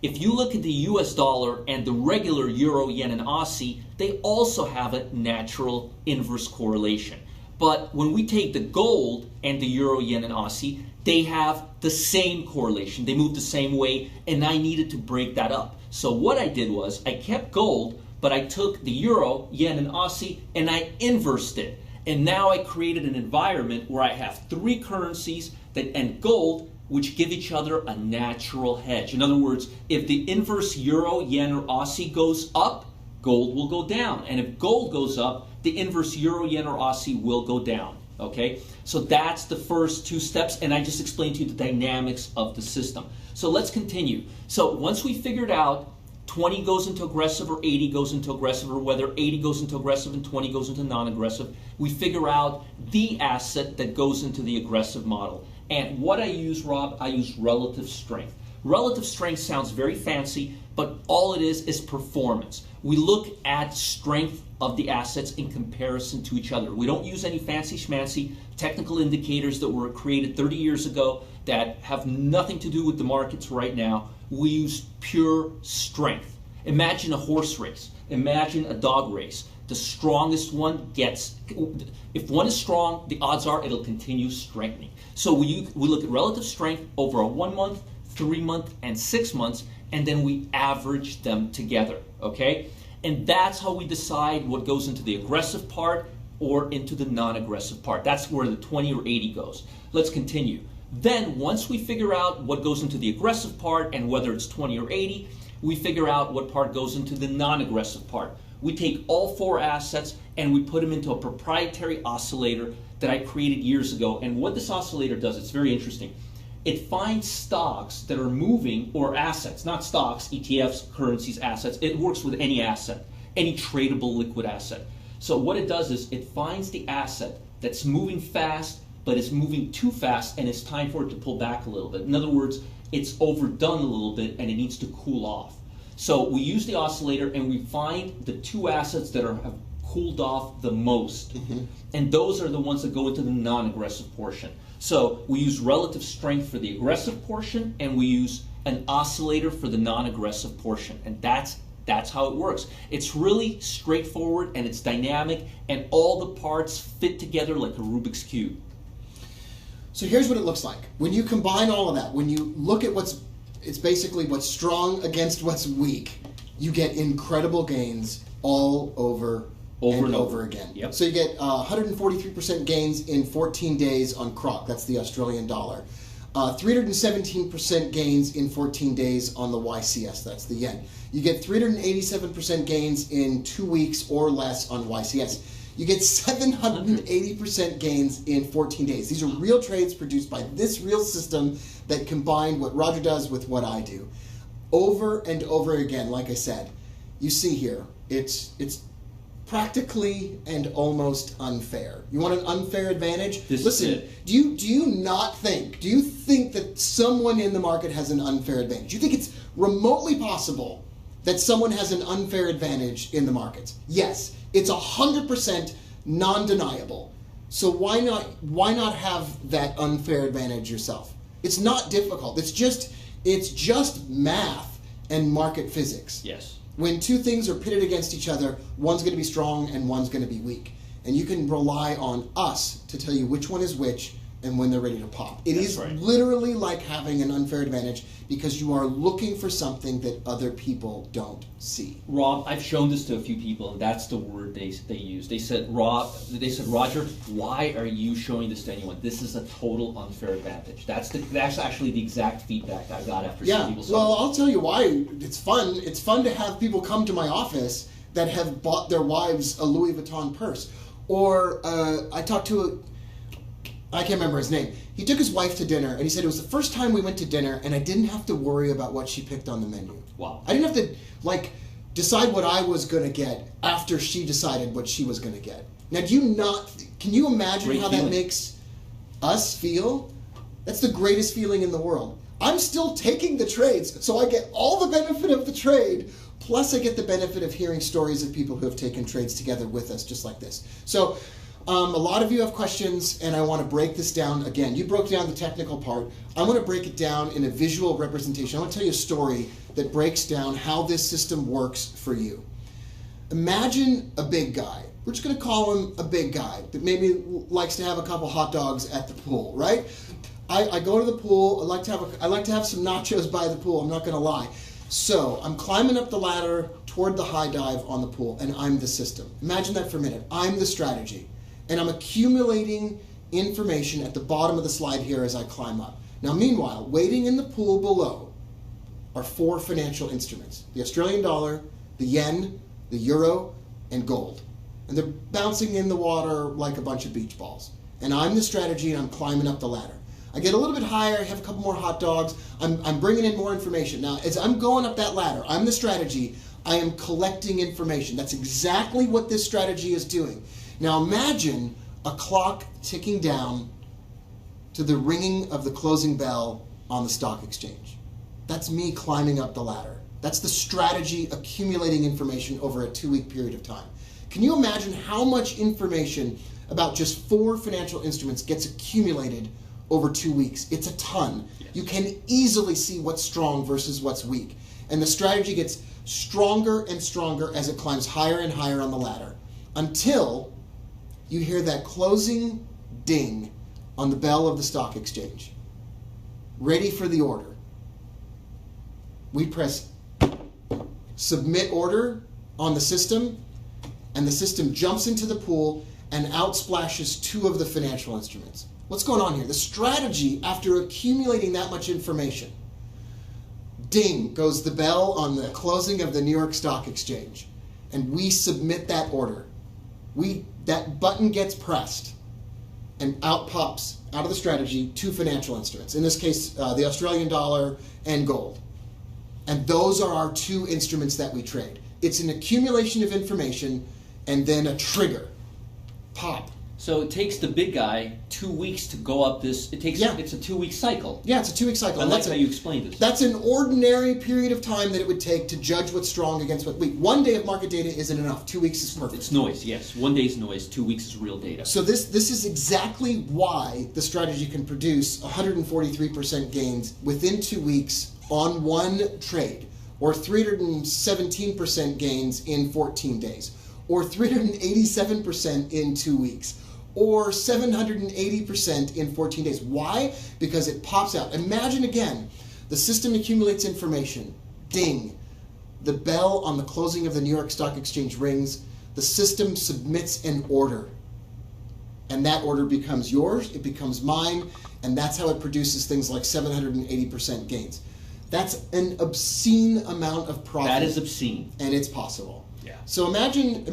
If you look at the US dollar and the regular euro, yen, and Aussie, they also have a natural inverse correlation. But when we take the gold and the euro, yen, and Aussie, they have the same correlation. They move the same way, and I needed to break that up. So what I did was I kept gold, but I took the euro, yen, and Aussie, and I inversed it. And now I created an environment where I have three currencies and gold, which give each other a natural hedge. In other words, if the inverse euro, yen, or Aussie goes up, gold will go down. And if gold goes up, the inverse euro, yen, or Aussie will go down. Okay? So that's the first two steps, and I just explained to you the dynamics of the system. So let's continue. So once we figured out 20 goes into aggressive or 80 goes into aggressive, or whether 80 goes into aggressive and 20 goes into non-aggressive, we figure out the asset that goes into the aggressive model. And what I use, Rob, I use relative strength. Relative strength sounds very fancy, but all it is performance. We look at strength of the assets in comparison to each other. We don't use any fancy schmancy technical indicators that were created 30 years ago that have nothing to do with the markets right now. We use pure strength. Imagine a horse race. Imagine a dog race. The strongest one gets, if one is strong, the odds are it'll continue strengthening. So we look at relative strength over a 1 month, 3 month, and 6 months, and then we average them together, okay? And that's how we decide what goes into the aggressive part or into the non-aggressive part. That's where the 20 or 80 goes. Let's continue. Then once we figure out what goes into the aggressive part and whether it's 20 or 80, we figure out what part goes into the non-aggressive part. We take all four assets and we put them into a proprietary oscillator that I created years ago. And what this oscillator does, it's very interesting. It finds stocks that are moving, or assets, not stocks, ETFs, currencies, assets. It works with any asset, any tradable liquid asset. So what it does is it finds the asset that's moving fast, but it's moving too fast and it's time for it to pull back a little bit. In other words, it's overdone a little bit and it needs to cool off. So we use the oscillator and we find the two assets that have cooled off the most. And those are the ones that go into the non-aggressive portion. So we use relative strength for the aggressive portion and we use an oscillator for the non-aggressive portion. And that's how it works. It's really straightforward and it's dynamic and all the parts fit together like a Rubik's Cube. So here's what it looks like. When you combine all of that, when you look at it's basically what's strong against what's weak, you get incredible gains all over and over again. Yep. So you get 143% gains in 14 days on CROC, that's the Australian dollar. 317% gains in 14 days on the YCS, that's the yen. You get 387% gains in 2 weeks or less on YCS. You get 780% gains in 14 days. These are real trades produced by this real system that combine what Roger does with what I do. Over and over again, like I said, you see here, it's practically and almost unfair. You want an unfair advantage? Listen, do you think that someone in the market has an unfair advantage? Do you think it's remotely possible that someone has an unfair advantage in the markets? Yes. It's 100% non-deniable. So why not have that unfair advantage yourself? It's not difficult. It's just math and market physics. Yes. When two things are pitted against each other, one's going to be strong and one's going to be weak. And you can rely on us to tell you which one is which and when they're ready to pop. It is literally like having an unfair advantage because you are looking for something that other people don't see. Rob, I've shown this to a few people, and that's the word they use. They said, Roger, why are you showing this to anyone? This is a total unfair advantage. That's actually the exact feedback I got after some people saw it. Well, I'll tell you why. It's fun. It's fun to have people come to my office that have bought their wives a Louis Vuitton purse. Or I talked to I can't remember his name. He took his wife to dinner, and he said it was the first time we went to dinner, and I didn't have to worry about what she picked on the menu. Wow. I didn't have to, decide what I was going to get after she decided what she was going to get. Now, can you imagine how that makes us feel? That's the greatest feeling in the world. I'm still taking the trades, so I get all the benefit of the trade, plus I get the benefit of hearing stories of people who have taken trades together with us, just like this. So, a lot of you have questions, and I want to break this down again. You broke down the technical part. I want to break it down in a visual representation. I want to tell you a story that breaks down how this system works for you. Imagine a big guy. We're just going to call him a big guy that maybe likes to have a couple hot dogs at the pool, right? I go to the pool. I like to have some nachos by the pool. I'm not going to lie. So I'm climbing up the ladder toward the high dive on the pool, and I'm the system. Imagine that for a minute. I'm the strategy. and I'm accumulating information at the bottom of the slide here as I climb up. Now, meanwhile, waiting in the pool below are 4 financial instruments: the Australian dollar, the yen, the euro, and gold. And they're bouncing in the water like a bunch of beach balls. And I'm the strategy, and I'm climbing up the ladder. I get a little bit higher, I have a couple more hot dogs, I'm bringing in more information. Now, as I'm going up that ladder, I'm the strategy, I am collecting information. That's exactly what this strategy is doing. Now imagine a clock ticking down to the ringing of the closing bell on the stock exchange. That's me climbing up the ladder. That's the strategy accumulating information over a 2-week period of time. Can you imagine how much information about just 4 financial instruments gets accumulated over 2 weeks? It's a ton. Yes. You can easily see what's strong versus what's weak. And the strategy gets stronger and stronger as it climbs higher and higher on the ladder, until you hear that closing ding on the bell of the stock exchange. Ready for the order. We press submit order on the system, and the system jumps into the pool and out splashes 2 of the financial instruments. What's going on here? The strategy, after accumulating that much information, ding goes the bell on the closing of the New York Stock Exchange, and we submit that order. That button gets pressed, and out pops, out of the strategy, 2 financial instruments. In this case, the Australian dollar and gold. And those are our 2 instruments that we trade. It's an accumulation of information and then a trigger. Pop. So it takes the big guy 2 weeks to go up this. It's a 2-week cycle. Yeah, it's a 2-week cycle. I like how you explained this. That's an ordinary period of time that it would take to judge what's strong against what's weak. 1 day of market data isn't enough. 2 weeks is perfect. It's noise, yes. 1 day's noise, 2 weeks is real data. So this is exactly why the strategy can produce 143% gains within 2 weeks on 1 trade, or 317% gains in 14 days, or 387% in 2 weeks, or 780% in 14 days. Why? Because it pops out. Imagine again, the system accumulates information. Ding. The bell on the closing of the New York Stock Exchange rings. The system submits an order. And that order becomes yours, it becomes mine, and that's how it produces things like 780% gains. That's an obscene amount of profit. That is obscene. And it's possible. Yeah. So imagine,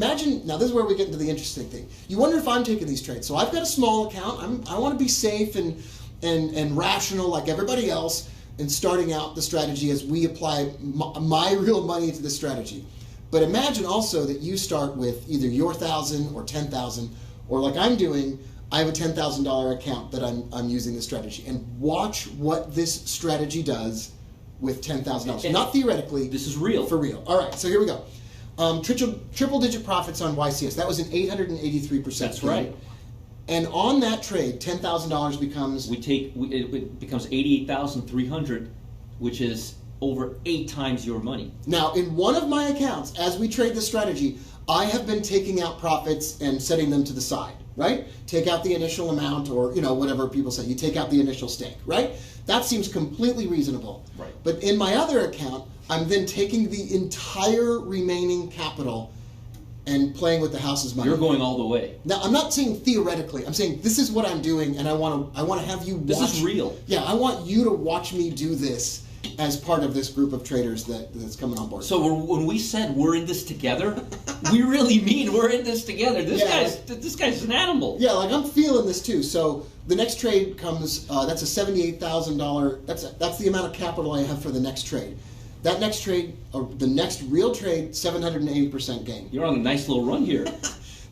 now this is where we get into the interesting thing. You wonder if I'm taking these trades. So I've got a small account. I want to be safe and rational like everybody else, and starting out the strategy as we apply my real money to the strategy. But imagine also that you start with either your 1,000 or 10,000, or like I'm doing, I have a $10,000 account that I'm using this strategy. And watch what this strategy does with $10,000. Not theoretically. This is real. For real. All right, so here we go. Triple-digit profits on YCS. That was an 883%. That's gain. right. And on that trade, $10,000 becomes... It becomes 88,300, which is over 8 times your money. Now, in one of my accounts, as we trade this strategy, I have been taking out profits and setting them to the side, right? Take out the initial amount, or whatever people say. You take out the initial stake, right? That seems completely reasonable. Right. But in my other account, I'm then taking the entire remaining capital and playing with the house's money. You're going all the way. Now, I'm not saying theoretically. I'm saying this is what I'm doing, and I want to have you watch. This is real. Yeah, I want you to watch me do this as part of this group of traders that's coming on board. So when we said we're in this together, we really mean we're in this together. This guy's an animal. Yeah, like I'm feeling this too. So the next trade comes. That's a $78,000. That's the amount of capital I have for the next trade. That next trade, the next real trade, 780% gain. You're on a nice little run here.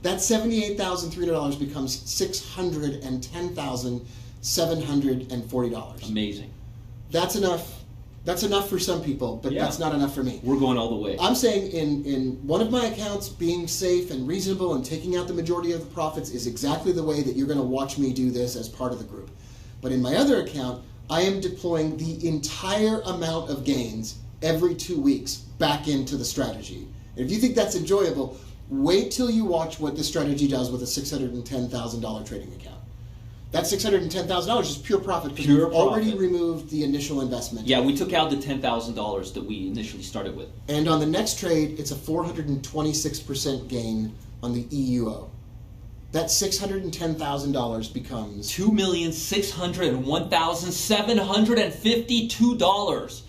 That $78,300 becomes $610,740. Amazing. That's enough. That's enough for some people, but Yeah. that's not enough for me. We're going all the way. I'm saying in one of my accounts, being safe and reasonable and taking out the majority of the profits is exactly the way that you're going to watch me do this as part of the group. But in my other account, I am deploying the entire amount of gains every 2 weeks back into the strategy. And if you think that's enjoyable, wait till you watch what this strategy does with a $610,000 trading account. That $610,000 is pure profit because we've already removed the initial investment. Yeah, we took out the $10,000 that we initially started with. And on the next trade, it's a 426% gain on the EUO. that $610,000 becomes $2,601,752.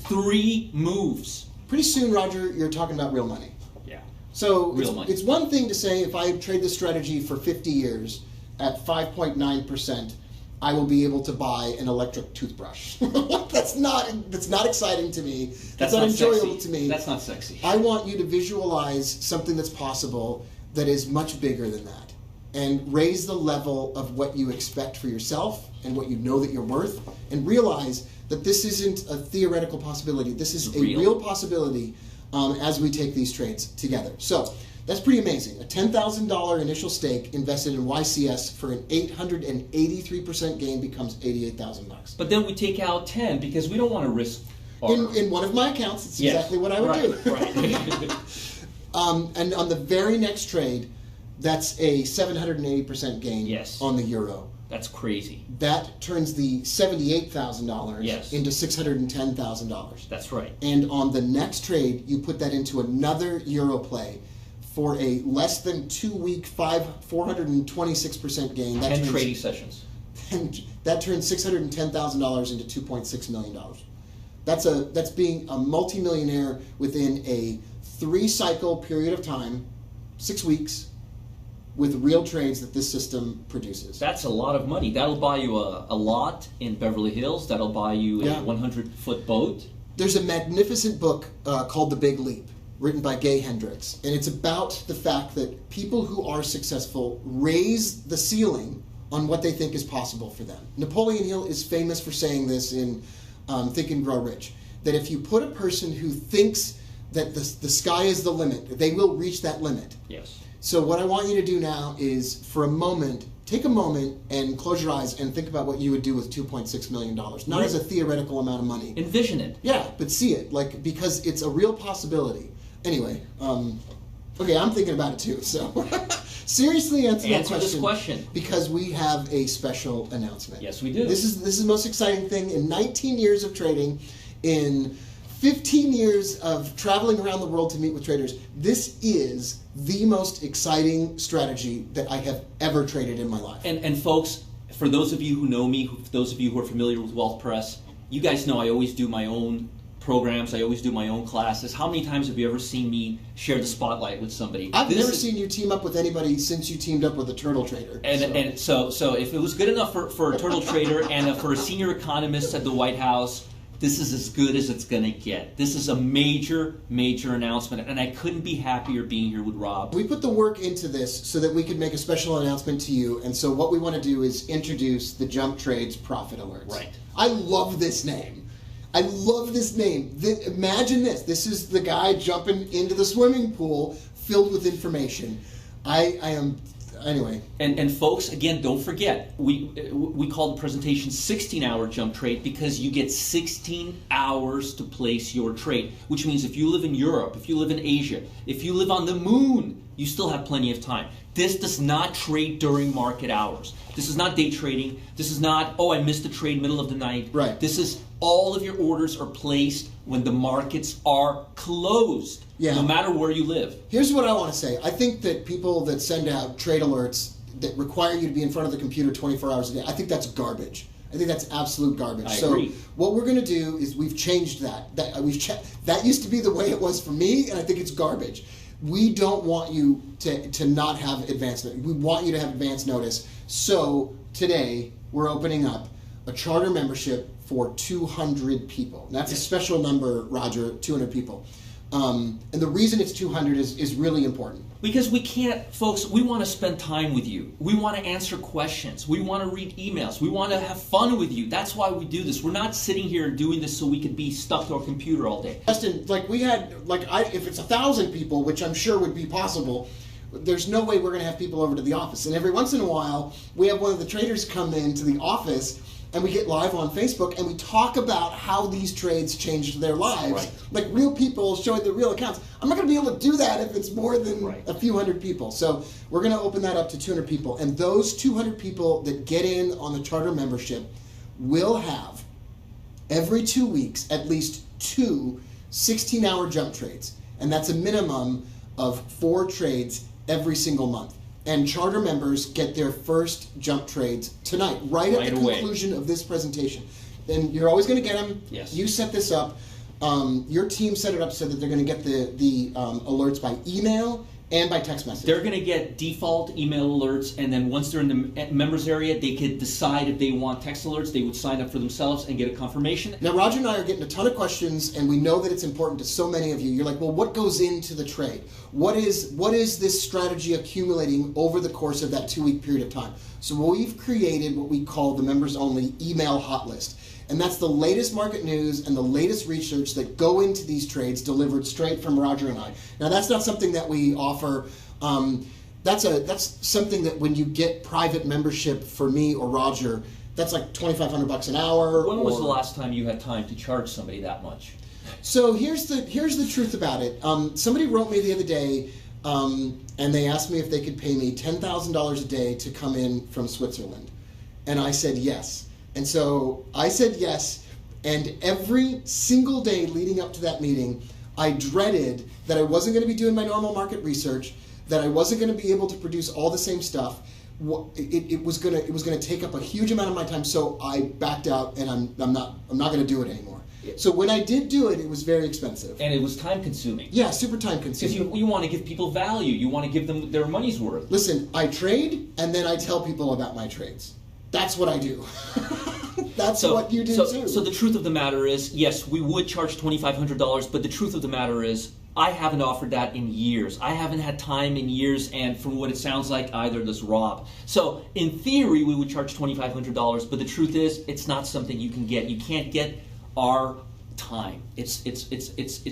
3 moves. pretty soon, Roger, you're talking about real money. Yeah. So Real money. it's one thing to say if I trade this strategy for 50 years at 5.9%, I will be able to buy an electric toothbrush. That's not exciting to me. That's not enjoyable sexy. to me. That's not sexy. I want you to visualize something that's possible that is much bigger than that, and raise the level of what you expect for yourself and what you know that you're worth, and realize that this isn't a theoretical possibility. This is a real possibility as we take these trades together. So that's pretty amazing. A $10,000 initial stake invested in YCS for an 883% gain becomes $88,000. But then we take out 10 because we don't want to risk. In one of my accounts, it's exactly what I would do. Right. And on the very next trade, that's a 780% gain on the euro. That's crazy. That turns the $78,000 into $610,000. That's right. And on the next trade, you put that into another euro play for a less than 2-week 426% gain. 10 trading sessions. And that turns $610,000 into $2.6 million. That's being a multimillionaire within a 3-cycle period of time, 6 weeks, with real trades that this system produces. That's a lot of money. That'll buy you a lot in Beverly Hills. That'll buy you a 100-foot boat. There's a magnificent book called The Big Leap, written by Gay Hendricks, and it's about the fact that people who are successful raise the ceiling on what they think is possible for them. Napoleon Hill is famous for saying this in Think and Grow Rich, that if you put a person who thinks that the sky is the limit, they will reach that limit. Yes. So what I want you to do now is, for a moment, take a moment and close your eyes and think about what you would do with $2.6 million. Not as a theoretical amount of money. Envision it. Yeah, but see it, because it's a real possibility. Anyway, okay, I'm thinking about it too, so seriously answer this question. Because we have a special announcement. Yes, we do. This is the most exciting thing in 19 years of trading, in 15 years of traveling around the world to meet with traders. This is the most exciting strategy that I have ever traded in my life. And folks, for those of you who know me, for those of you who are familiar with Wealth Press, you guys know I always do my own programs. I always do my own classes. How many times have you ever seen me share the spotlight with somebody? I've never seen you team up with anybody since you teamed up with a turtle trader. And so if it was good enough for a turtle trader and for a senior economist at the White House, this is as good as it's going to get. This is a major, major announcement, and I couldn't be happier being here with Rob. We put the work into this so that we could make a special announcement to you, and so what we want to do is introduce the Jump Trades Profit Alerts. Right. I love this name. I love this name. Imagine this. This is the guy jumping into the swimming pool filled with information. I am... Anyway. And folks, again, don't forget, we call the presentation 16-hour jump trade because you get 16 hours to place your trade, which means if you live in Europe, if you live in Asia, if you live on the moon, you still have plenty of time. This does not trade during market hours. This is not day trading. This is not, I missed the trade middle of the night. Right. This is all of your orders are placed when the markets are closed, no matter where you live. Here's what I want to say. I think that people that send out trade alerts that require you to be in front of the computer 24 hours a day, I think that's garbage. I think that's absolute garbage. I agree. What we're going to do is we've changed that. That used to be the way it was for me, and I think it's garbage. We don't want you to not have advance notice. We want you to have advance notice. So today we're opening up a charter membership for 200 people. And that's a special number, Roger, 200 people. And the reason it's 200 is really important. Because we can't, folks, we want to spend time with you. We want to answer questions. We want to read emails. We want to have fun with you. That's why we do this. We're not sitting here doing this so we could be stuck to our computer all day. Justin, if it's 1,000 people, which I'm sure would be possible, there's no way we're going to have people over to the office. And every once in a while, we have one of the traders come into the office and we get live on Facebook and we talk about how these trades changed their lives. Right. Like real people showing their real accounts. I'm not going to be able to do that if it's more than a few hundred people. So we're going to open that up to 200 people. And those 200 people that get in on the charter membership will have, every 2 weeks, at least 2 16-hour jump trades. And that's a minimum of 4 trades every single month. and charter members get their first jump trades tonight, right at the away. conclusion of this presentation. And you're always going to get them. Yes. You set this up. Your team set it up so that they're going to get the alerts by email and by text message. They're going to get default email alerts, and then once they're in the members area, they could decide if they want text alerts. They would sign up for themselves and get a confirmation. Now, Roger and I are getting a ton of questions, and we know that it's important to so many of you. You're like, well, what goes into the trade? What is this strategy accumulating over the course of that 2-week period of time? So we've created what we call the members-only email hot list. And that's the latest market news and the latest research that go into these trades delivered straight from Roger and I. Now, that's not something that we offer. That's something that when you get private membership for me or Roger, that's like $2,500 an hour. When was the last time you had time to charge somebody that much? So here's the truth about it. Somebody wrote me the other day, and they asked me if they could pay me $10,000 a day to come in from Switzerland, and I said yes. And so I said yes, and every single day leading up to that meeting, I dreaded that I wasn't going to be doing my normal market research, that I wasn't going to be able to produce all the same stuff. It was going to take up a huge amount of my time, so I backed out, and I'm not going to do it anymore. So when I did do it, it was very expensive. And it was time consuming. Yeah, super time consuming. Because you want to give people value. You want to give them their money's worth. Listen, I trade, and then I tell people about my trades. That's what I do. That's what you do too. So the truth of the matter is, yes, we would charge $2,500, but the truth of the matter is, I haven't offered that in years. I haven't had time in years, and from what it sounds like, either does Rob. So in theory, we would charge $2,500, but the truth is, it's not something you can get. You can't get our time. It's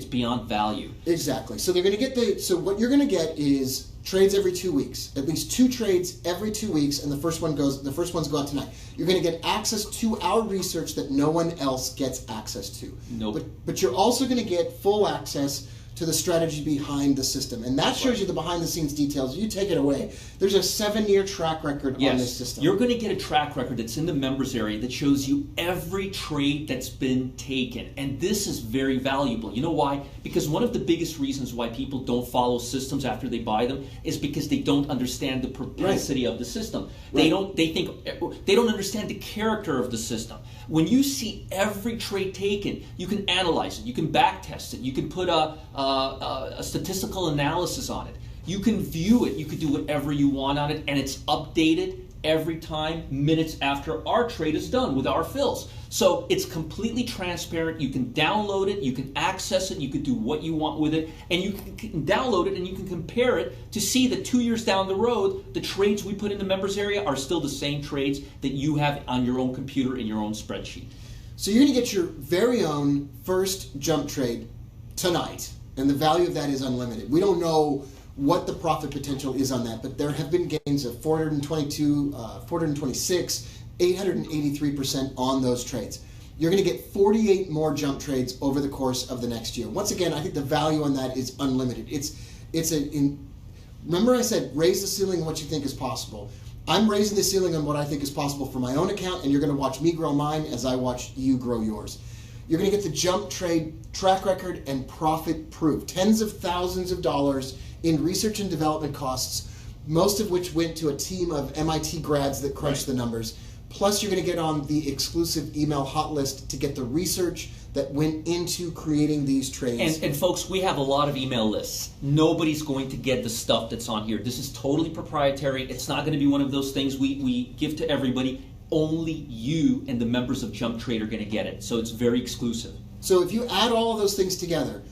beyond value. Exactly. So they're going to get so what you're going to get is trades every 2 weeks, at least 2 trades every 2 weeks, and the first ones go out tonight. You're going to get access to our research that no one else gets access to. Nope. But you're also going to get full access to the strategy behind the system, and that shows you the behind-the-scenes details. You take it away. There's a 7-year track record on this system. You're going to get a track record that's in the members area that shows you every trade that's been taken, and this is very valuable. You know why? Because one of the biggest reasons why people don't follow systems after they buy them is because they don't understand the propensity of the system. They don't understand the character of the system. When you see every trade taken, you can analyze it, you can back test it, you can put a statistical analysis on it. You can view it, you can do whatever you want on it, and it's updated every time, minutes after our trade is done with our fills. So it's completely transparent. You can download it, you can access it, you can do what you want with it, and you can download it and you can compare it to see that 2 years down the road, the trades we put in the members area are still the same trades that you have on your own computer in your own spreadsheet. So you're going to get your very own first jump trade tonight, and the value of that is unlimited. We don't know what the profit potential is on that, but there have been gains of 422, 426, 883% on those trades. You're going to get 48 more jump trades over the course of the next year. Once again, I think the value on that is unlimited. Remember I said raise the ceiling on what you think is possible. I'm raising the ceiling on what I think is possible for my own account, and you're going to watch me grow mine as I watch you grow yours. You're going to get the jump trade track record and profit proof. Tens of thousands of dollars in research and development costs, most of which went to a team of MIT grads that crunched the numbers. Plus, you're going to get on the exclusive email hot list to get the research that went into creating these trades. And folks, we have a lot of email lists. Nobody's going to get the stuff that's on here. This is totally proprietary. It's not going to be one of those things we give to everybody. Only you and the members of Jump Trade are going to get it. So it's very exclusive. So if you add all of those things together,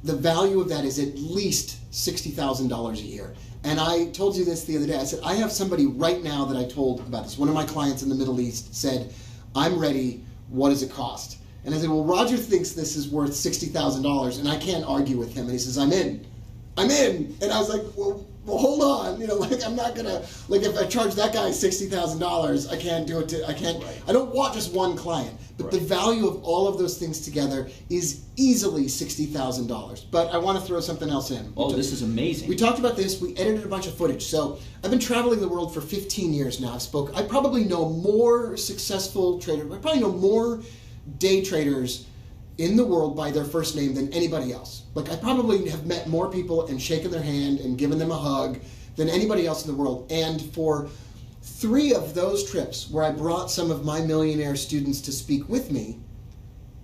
the value of that is at least $60,000 a year. And I told you this the other day. I said, I have somebody right now that I told about this. One of my clients in the Middle East said, I'm ready. What does it cost? And I said, well, Roger thinks this is worth $60,000, and I can't argue with him. And he says, I'm in. I'm in. And I was like, well hold on. You know, like, I'm not going to, like, if I charge that guy $60,000, I can't do it I don't want just one client. But the value of all of those things together is easily $60,000. But I want to throw something else in. Oh, this is amazing. We talked about this. We edited a bunch of footage. So I've been traveling the world for 15 years now. I probably know more successful traders. I probably know more day traders in the world by their first name than anybody else. Like, I probably have met more people and shaken their hand and given them a hug than anybody else in the world. And for 3 of those trips where I brought some of my millionaire students to speak with me,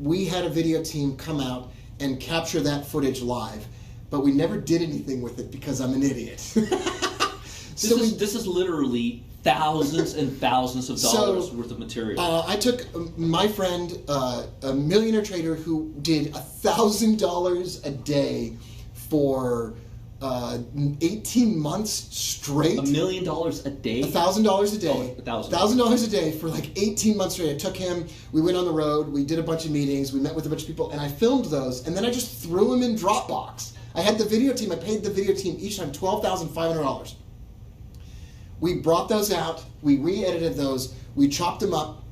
we had a video team come out and capture that footage live, but we never did anything with it because I'm an idiot. This is literally thousands and thousands of dollars worth of material. I took my friend, a millionaire trader who did $1,000 a day for 18 months straight. $1 million a day? $1,000 a day. Oh, $1,000. $1,000 a day for like 18 months straight. I took him, we went on the road, we did a bunch of meetings, we met with a bunch of people, and I filmed those, and then I just threw them in Dropbox. I had the video team, I paid the video team each time $12,500. We brought those out, we re-edited those, we chopped them up,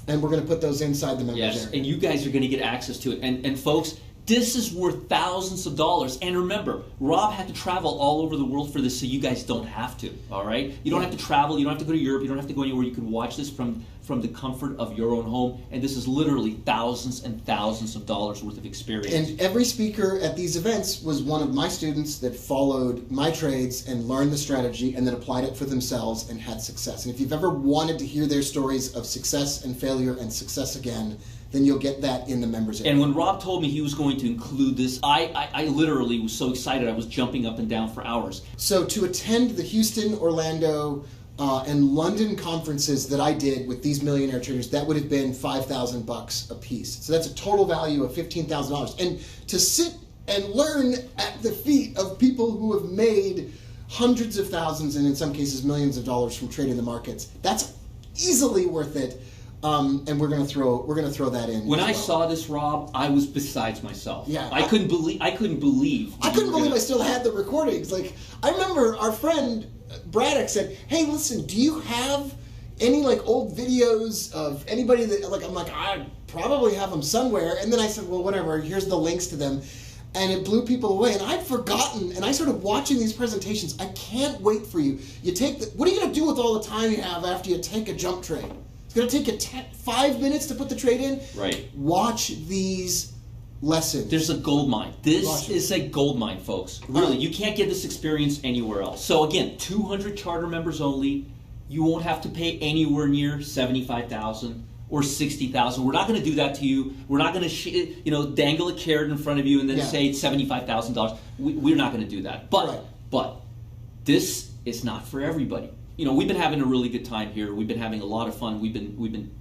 and we're going to put those inside the members Yes, area. and you guys are going to get access to it. And folks, this is worth thousands of dollars. And remember, Rob had to travel all over the world for this, so you guys don't have to, all right? You don't have to travel, you don't have to go to Europe, you don't have to go anywhere. You can watch this from the comfort of your own home. And this is literally thousands and thousands of dollars worth of experience. And every speaker at these events was one of my students that followed my trades and learned the strategy and then applied it for themselves and had success. And if you've ever wanted to hear their stories of success and failure and success again, then you'll get that in the members area. And when Rob told me he was going to include this, I literally was so excited I was jumping up and down for hours. So to attend the Houston, Orlando, and London conferences that I did with these millionaire traders, that would have been $5,000 a piece. So that's a total value of $15,000. And to sit and learn at the feet of people who have made hundreds of thousands and in some cases millions of dollars from trading the markets, that's easily worth it. And we're gonna throw that in. When I well. saw this, Rob, I was besides myself. Yeah, I couldn't believe I couldn't believe I still had the recordings. Like, I remember our friend Braddock said, "Hey, listen, do you have any like old videos of anybody that like?" I'm like, "I probably have them somewhere." And then I said, "Well, whatever. Here's the links to them." And it blew people away. And I'd forgotten. And I started watching these presentations. I can't wait for you. What are you gonna do with all the time you have after you take a jump trade? It's going to take you 5 minutes to put the trade in. Right. Watch these lessons. There's a gold mine. This is a gold mine, folks. Really, you can't get this experience anywhere else. So again, 200 charter members only. You won't have to pay anywhere near $75,000 or $60,000. We're not going to do that to you. We're not going to, dangle a carrot in front of you and then say it's $75,000. We're not going to do that. But this is not for everybody. We've been having a really good time here. We've been having a lot of fun. We've been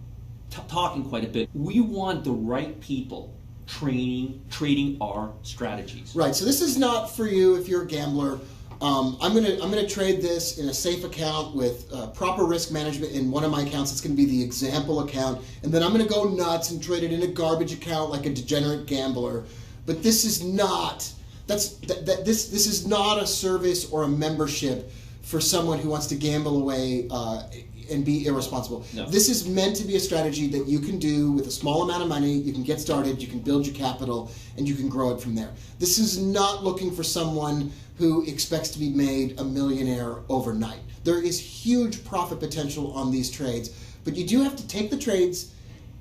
talking quite a bit. We want the right people trading our strategies. Right. So this is not for you if you're a gambler. I'm gonna trade this in a safe account with proper risk management in one of my accounts. It's gonna be the example account, and then I'm gonna go nuts and trade it in a garbage account like a degenerate gambler. But this is not. This is not a service or a membership for someone who wants to gamble away and be irresponsible. No. This is meant to be a strategy that you can do with a small amount of money. You can get started, you can build your capital, and you can grow it from there. This is not looking for someone who expects to be made a millionaire overnight. There is huge profit potential on these trades, but you do have to take the trades,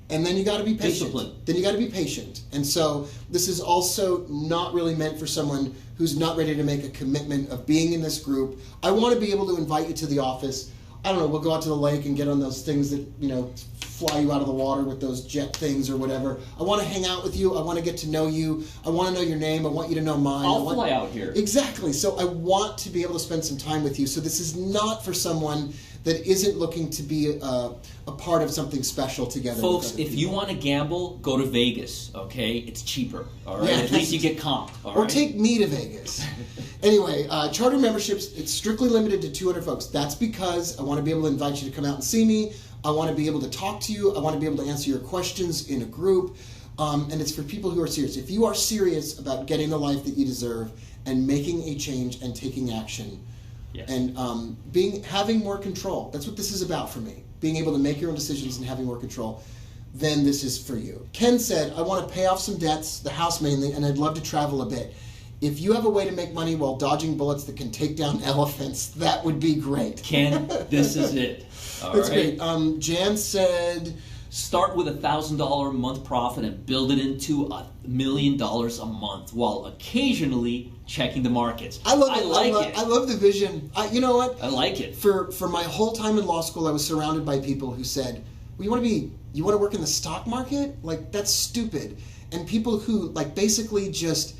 and then you got to be patient. Discipline. Then you got to be patient. And so this is also not really meant for someone who's not ready to make a commitment of being in this group. I want to be able to invite you to the office. I don't know, we'll go out to the lake and get on those things that, fly you out of the water with those jet things or whatever. I want to hang out with you. I want to get to know you. I want to know your name. I want you to know mine. I'll fly out here. Exactly. So I want to be able to spend some time with you. So this is not for someone that isn't looking to be a part of something special together. Folks, if you want to gamble, go to Vegas, okay? It's cheaper, all right? Yeah, At least you get comped, all or right? take me to Vegas. Anyway, charter memberships, it's strictly limited to 200 folks. That's because I want to be able to invite you to come out and see me. I want to be able to talk to you. I want to be able to answer your questions in a group. And it's for people who are serious. If you are serious about getting the life that you deserve and making a change and taking action, Yes. and having more control. That's what this is about for me. Being able to make your own decisions and having more control. Then this is for you. Ken said, I want to pay off some debts, the house mainly, and I'd love to travel a bit. If you have a way to make money while dodging bullets that can take down elephants, that would be great. Ken, this is it. All That's right? great. Jan said, Start with $1,000 a month profit and build it into $1 million a month while occasionally checking the markets. I love it. It. I love the vision. You know what? I like it. For my whole time in law school, I was surrounded by people who said, well, you want to work in the stock market? Like, that's stupid. And people who like basically just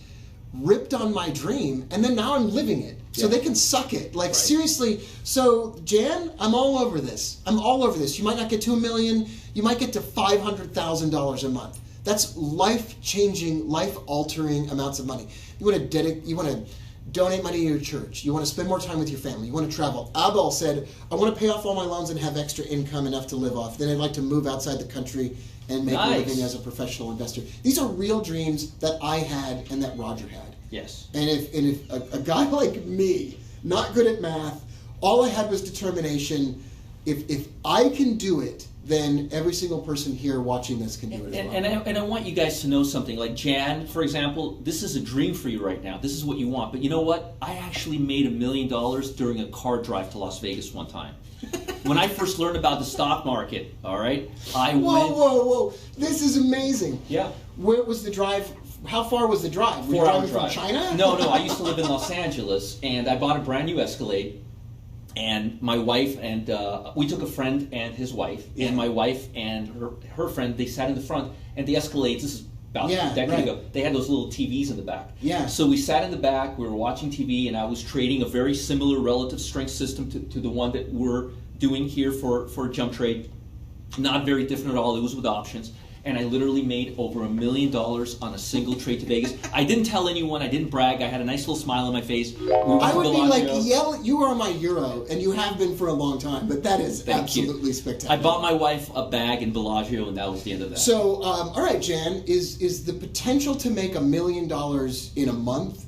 ripped on my dream, and then now I'm living it. So they can suck it. Like, seriously. So, Jan, I'm all over this. You might not get to $1 million. You might get to $500,000 a month. That's life-changing, life-altering amounts of money. You want to donate money to your church. You want to spend more time with your family. You want to travel. Abel said, I want to pay off all my loans and have extra income enough to live off. Then I'd like to move outside the country and make a living as a professional investor. These are real dreams that I had and that Roger had. Yes. And if a guy like me, not good at math, all I had was determination, if I can do it, then every single person here watching this can do it as well. And I want you guys to know something. Like Jan, for example, this is a dream for you right now. This is what you want. But you know what? I actually made $1 million during a car drive to Las Vegas one time. When I first learned about the stock market, all right, Whoa. This is amazing. Yeah. Where was the drive? How far was the drive? Were you 4-hour driving drive. from China? No. I used to live in Los Angeles, and I bought a brand new Escalade. And my wife and we took a friend and his wife, and my wife and her friend. They sat in the front, and the Escalades. This is about a decade ago. They had those little TVs in the back. Yeah. So we sat in the back. We were watching TV, and I was trading a very similar relative strength system to the one that we're doing here for Jump Trade. Not very different at all. It was with options. And I literally made over $1 million on a single trade to Vegas. I didn't tell anyone. I didn't brag. I had a nice little smile on my face. I would be like, you are my hero, and you have been for a long time. But that is absolutely spectacular. I bought my wife a bag in Bellagio, and that was the end of that. So, all right, Jan, is the potential to make $1 million in a month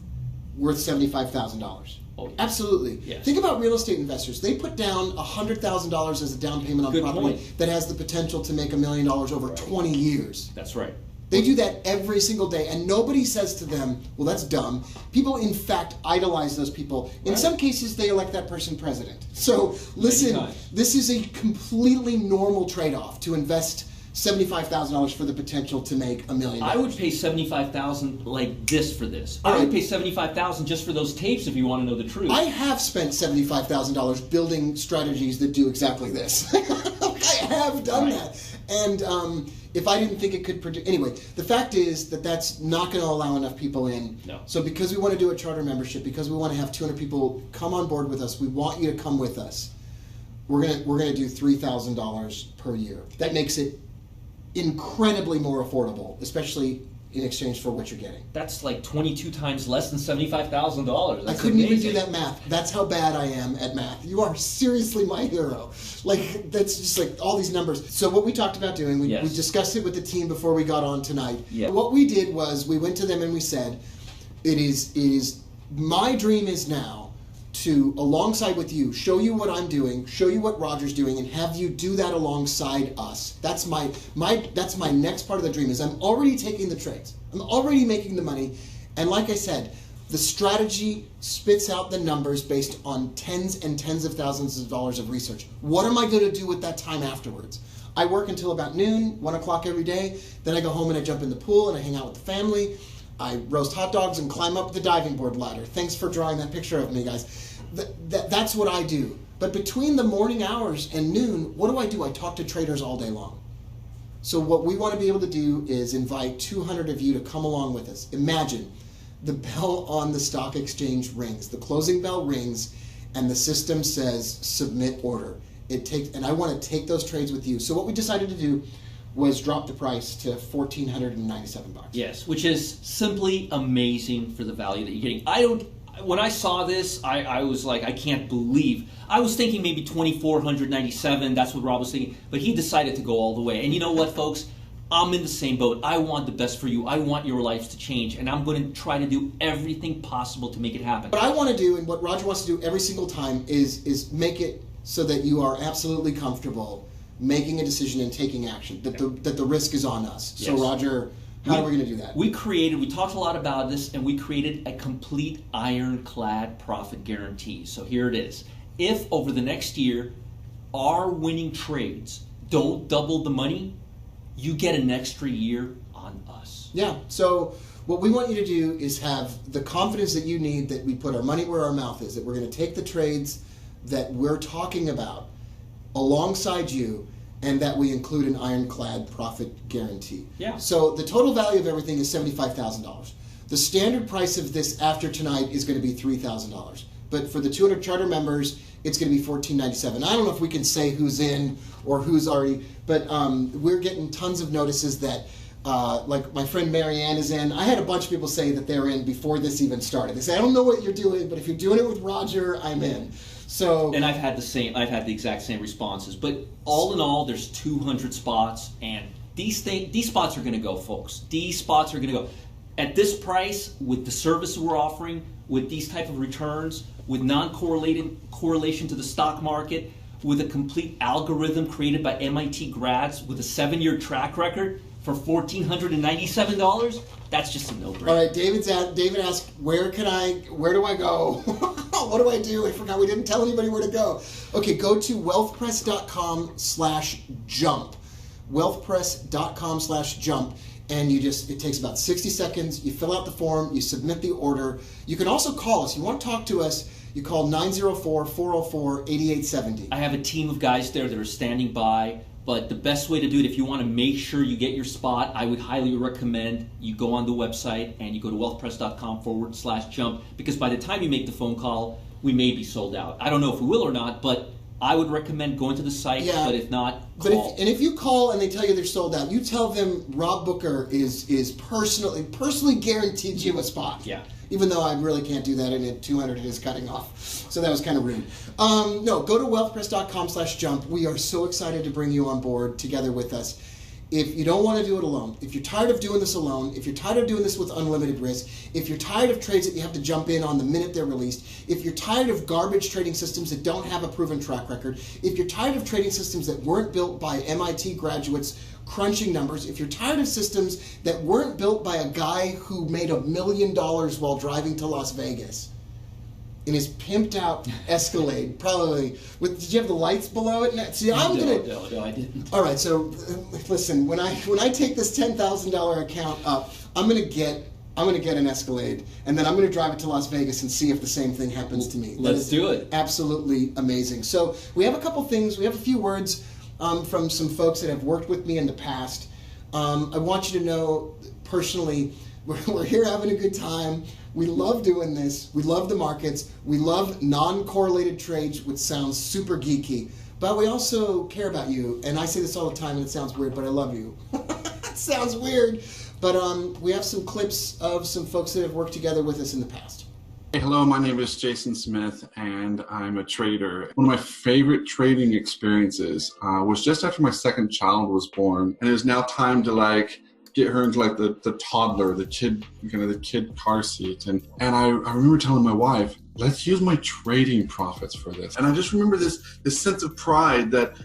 worth $75,000? Oh, absolutely. Yes. Think about real estate investors. They put down $100,000 as a down payment on property that has the potential to make $1 million over 20 years. That's right. They do that every single day, and nobody says to them, well, that's dumb. People, in fact, idolize those people. In some cases, they elect that person president. So, listen, this is a completely normal trade-off to invest $75,000 for the potential to make $1 million. I would pay $75,000 like this for this. I would pay $75,000 just for those tapes if you want to know the truth. I have spent $75,000 building strategies that do exactly this. I have done that. And if I didn't think it could produce... Anyway, the fact is that that's not going to allow enough people in. No. So because we want to do a charter membership, because we want to have 200 people come on board with us, we want you to come with us. We're gonna do $3,000 per year. That makes it incredibly more affordable, especially in exchange for what you're getting. That's like 22 times less than $75,000. I couldn't even do that math. That's how bad I am at math. You are seriously my hero. Like, that's just like all these numbers. So what we talked about doing, we discussed it with the team before we got on tonight. Yeah. What we did was we went to them and we said, it is my dream is now to, alongside with you, show you what I'm doing, show you what Roger's doing, and have you do that alongside us. That's my next part of the dream, is I'm already taking the trades. I'm already making the money. And like I said, the strategy spits out the numbers based on tens and tens of thousands of dollars of research. What am I going to do with that time afterwards? I work until about noon, 1 o'clock every day. Then I go home and I jump in the pool and I hang out with the family. I roast hot dogs and climb up the diving board ladder. Thanks for drawing that picture of me, guys. That's what I do. But between the morning hours and noon, what do? I talk to traders all day long. So what we want to be able to do is invite 200 of you to come along with us. Imagine the bell on the stock exchange rings. The closing bell rings, and the system says, submit order. And I want to take those trades with you. So what we decided to do was drop the price to $1,497. Yes, which is simply amazing for the value that you're getting. When I saw this, I was like, I can't believe. I was thinking maybe $2,497. That's what Rob was thinking. But he decided to go all the way. And you know what, folks? I'm in the same boat. I want the best for you. I want your lives to change. And I'm going to try to do everything possible to make it happen. What I want to do, and what Roger wants to do every single time, is make it so that you are absolutely comfortable making a decision and taking action, that the risk is on us. Yes. So Roger, how are we going to do that? We talked a lot about this, and we created a complete ironclad profit guarantee. So here it is. If over the next year, our winning trades don't double the money, you get an extra year on us. Yeah, so what we want you to do is have the confidence that you need that we put our money where our mouth is, that we're going to take the trades that we're talking about alongside you, and that we include an ironclad profit guarantee. Yeah. So the total value of everything is $75,000. The standard price of this after tonight is going to be $3,000. But for the 200 charter members, it's going to be $1,497. I don't know if we can say who's in or who's already, but we're getting tons of notices that, like my friend Marianne is in. I had a bunch of people say that they're in before this even started. They say, I don't know what you're doing, but if you're doing it with Roger, I'm in. So, and I've had the exact same responses. But all in all, there's 200 spots, and these spots are going to go, folks. These spots are going to go. At this price, with the service we're offering, with these type of returns, with correlation to the stock market, with a complete algorithm created by MIT grads with a 7-year track record for $1,497, that's just a no-brainer. All right, David asked, where do I go? What do I do? I forgot we didn't tell anybody where to go. Okay, go to wealthpress.com/jump. Wealthpress.com/jump. And it takes about 60 seconds. You fill out the form, you submit the order. You can also call us. You want to talk to us, you call 904-404-8870. I have a team of guys there that are standing by, but the best way to do it, if you want to make sure you get your spot, I would highly recommend you go on the website and you go to wealthpress.com/jump, because by the time you make the phone call, we may be sold out. I don't know if we will or not, but I would recommend going to the site, but if not, call. But if you call and they tell you they're sold out, you tell them Rob Booker is personally guaranteed you a spot. Yeah. Even though I really can't do that, and at 200 it is cutting off. So that was kind of rude. No, go to wealthpress.com/jump. We are so excited to bring you on board together with us. If you don't want to do it alone, if you're tired of doing this alone, if you're tired of doing this with unlimited risk, if you're tired of trades that you have to jump in on the minute they're released, if you're tired of garbage trading systems that don't have a proven track record, if you're tired of trading systems that weren't built by MIT graduates crunching numbers, if you're tired of systems that weren't built by a guy who made $1 million while driving to Las Vegas in his pimped out Escalade, probably did you have the lights below it? See, No, I didn't. All right, so listen, when I take this $10,000 account up, I'm gonna get an Escalade, and then I'm gonna drive it to Las Vegas and see if the same thing happens to me. Let's do it. Absolutely amazing. So we have a couple things. We have a few words from some folks that have worked with me in the past. I want you to know personally, we're here having a good time. We love doing this. We love the markets. We love non-correlated trades, which sounds super geeky. But we also care about you. And I say this all the time, and it sounds weird, but I love you. It sounds weird. But we have some clips of some folks that have worked together with us in the past. Hey, hello, my name is Jason Smith, and I'm a trader. One of my favorite trading experiences was just after my second child was born. And it was now time to get her into the toddler, the kid car seat. And I remember telling my wife, let's use my trading profits for this. And I just remember this sense of pride that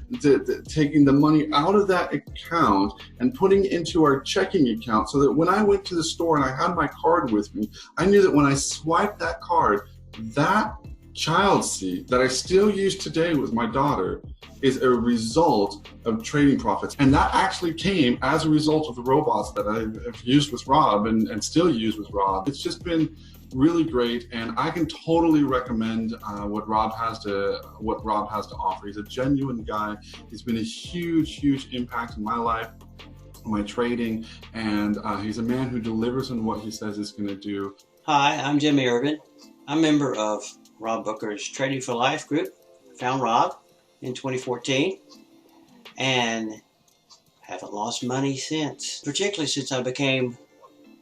taking the money out of that account and putting it into our checking account, so that when I went to the store and I had my card with me, I knew that when I swiped that card, that child seat that I still use today with my daughter is a result of trading profits. And that actually came as a result of the robots that I've used with Rob and still use with Rob. It's just been really great, and I can totally recommend what Rob has to offer. He's a genuine guy. He's been a huge impact in my life, my trading, and he's a man who delivers on what he says he's going to do. Hi, I'm Jimmy Urban. I'm a member of Rob Booker's Trading for Life group. Found Rob in 2014 and haven't lost money since, particularly since I became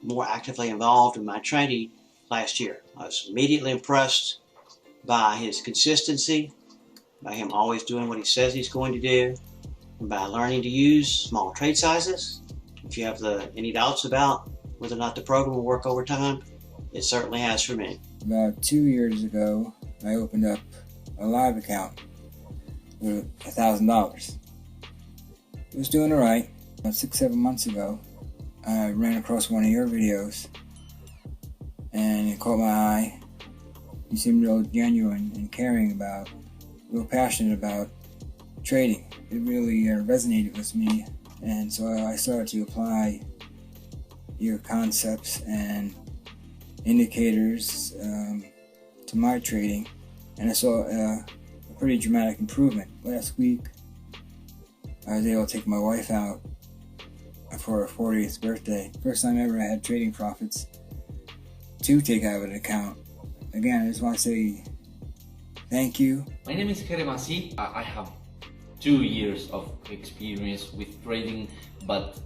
more actively involved in my trading last year. I was immediately impressed by his consistency, by him always doing what he says he's going to do, and by learning to use small trade sizes. If you have any doubts about whether or not the program will work over time, it certainly has for me. About 2 years ago, I opened up a live account with $1,000. It was doing all right. About 6-7 months ago, I ran across one of your videos, and it caught my eye. You seemed real genuine and caring real passionate about trading. It really resonated with me, And so I started to apply your concepts and indicators to my trading, and I saw a pretty dramatic improvement. Last week, I was able to take my wife out for her 40th birthday. First time ever I had trading profits to take out of an account. Again, I just want to say thank you. My name is Keremasi. I have 2 years of experience with trading, but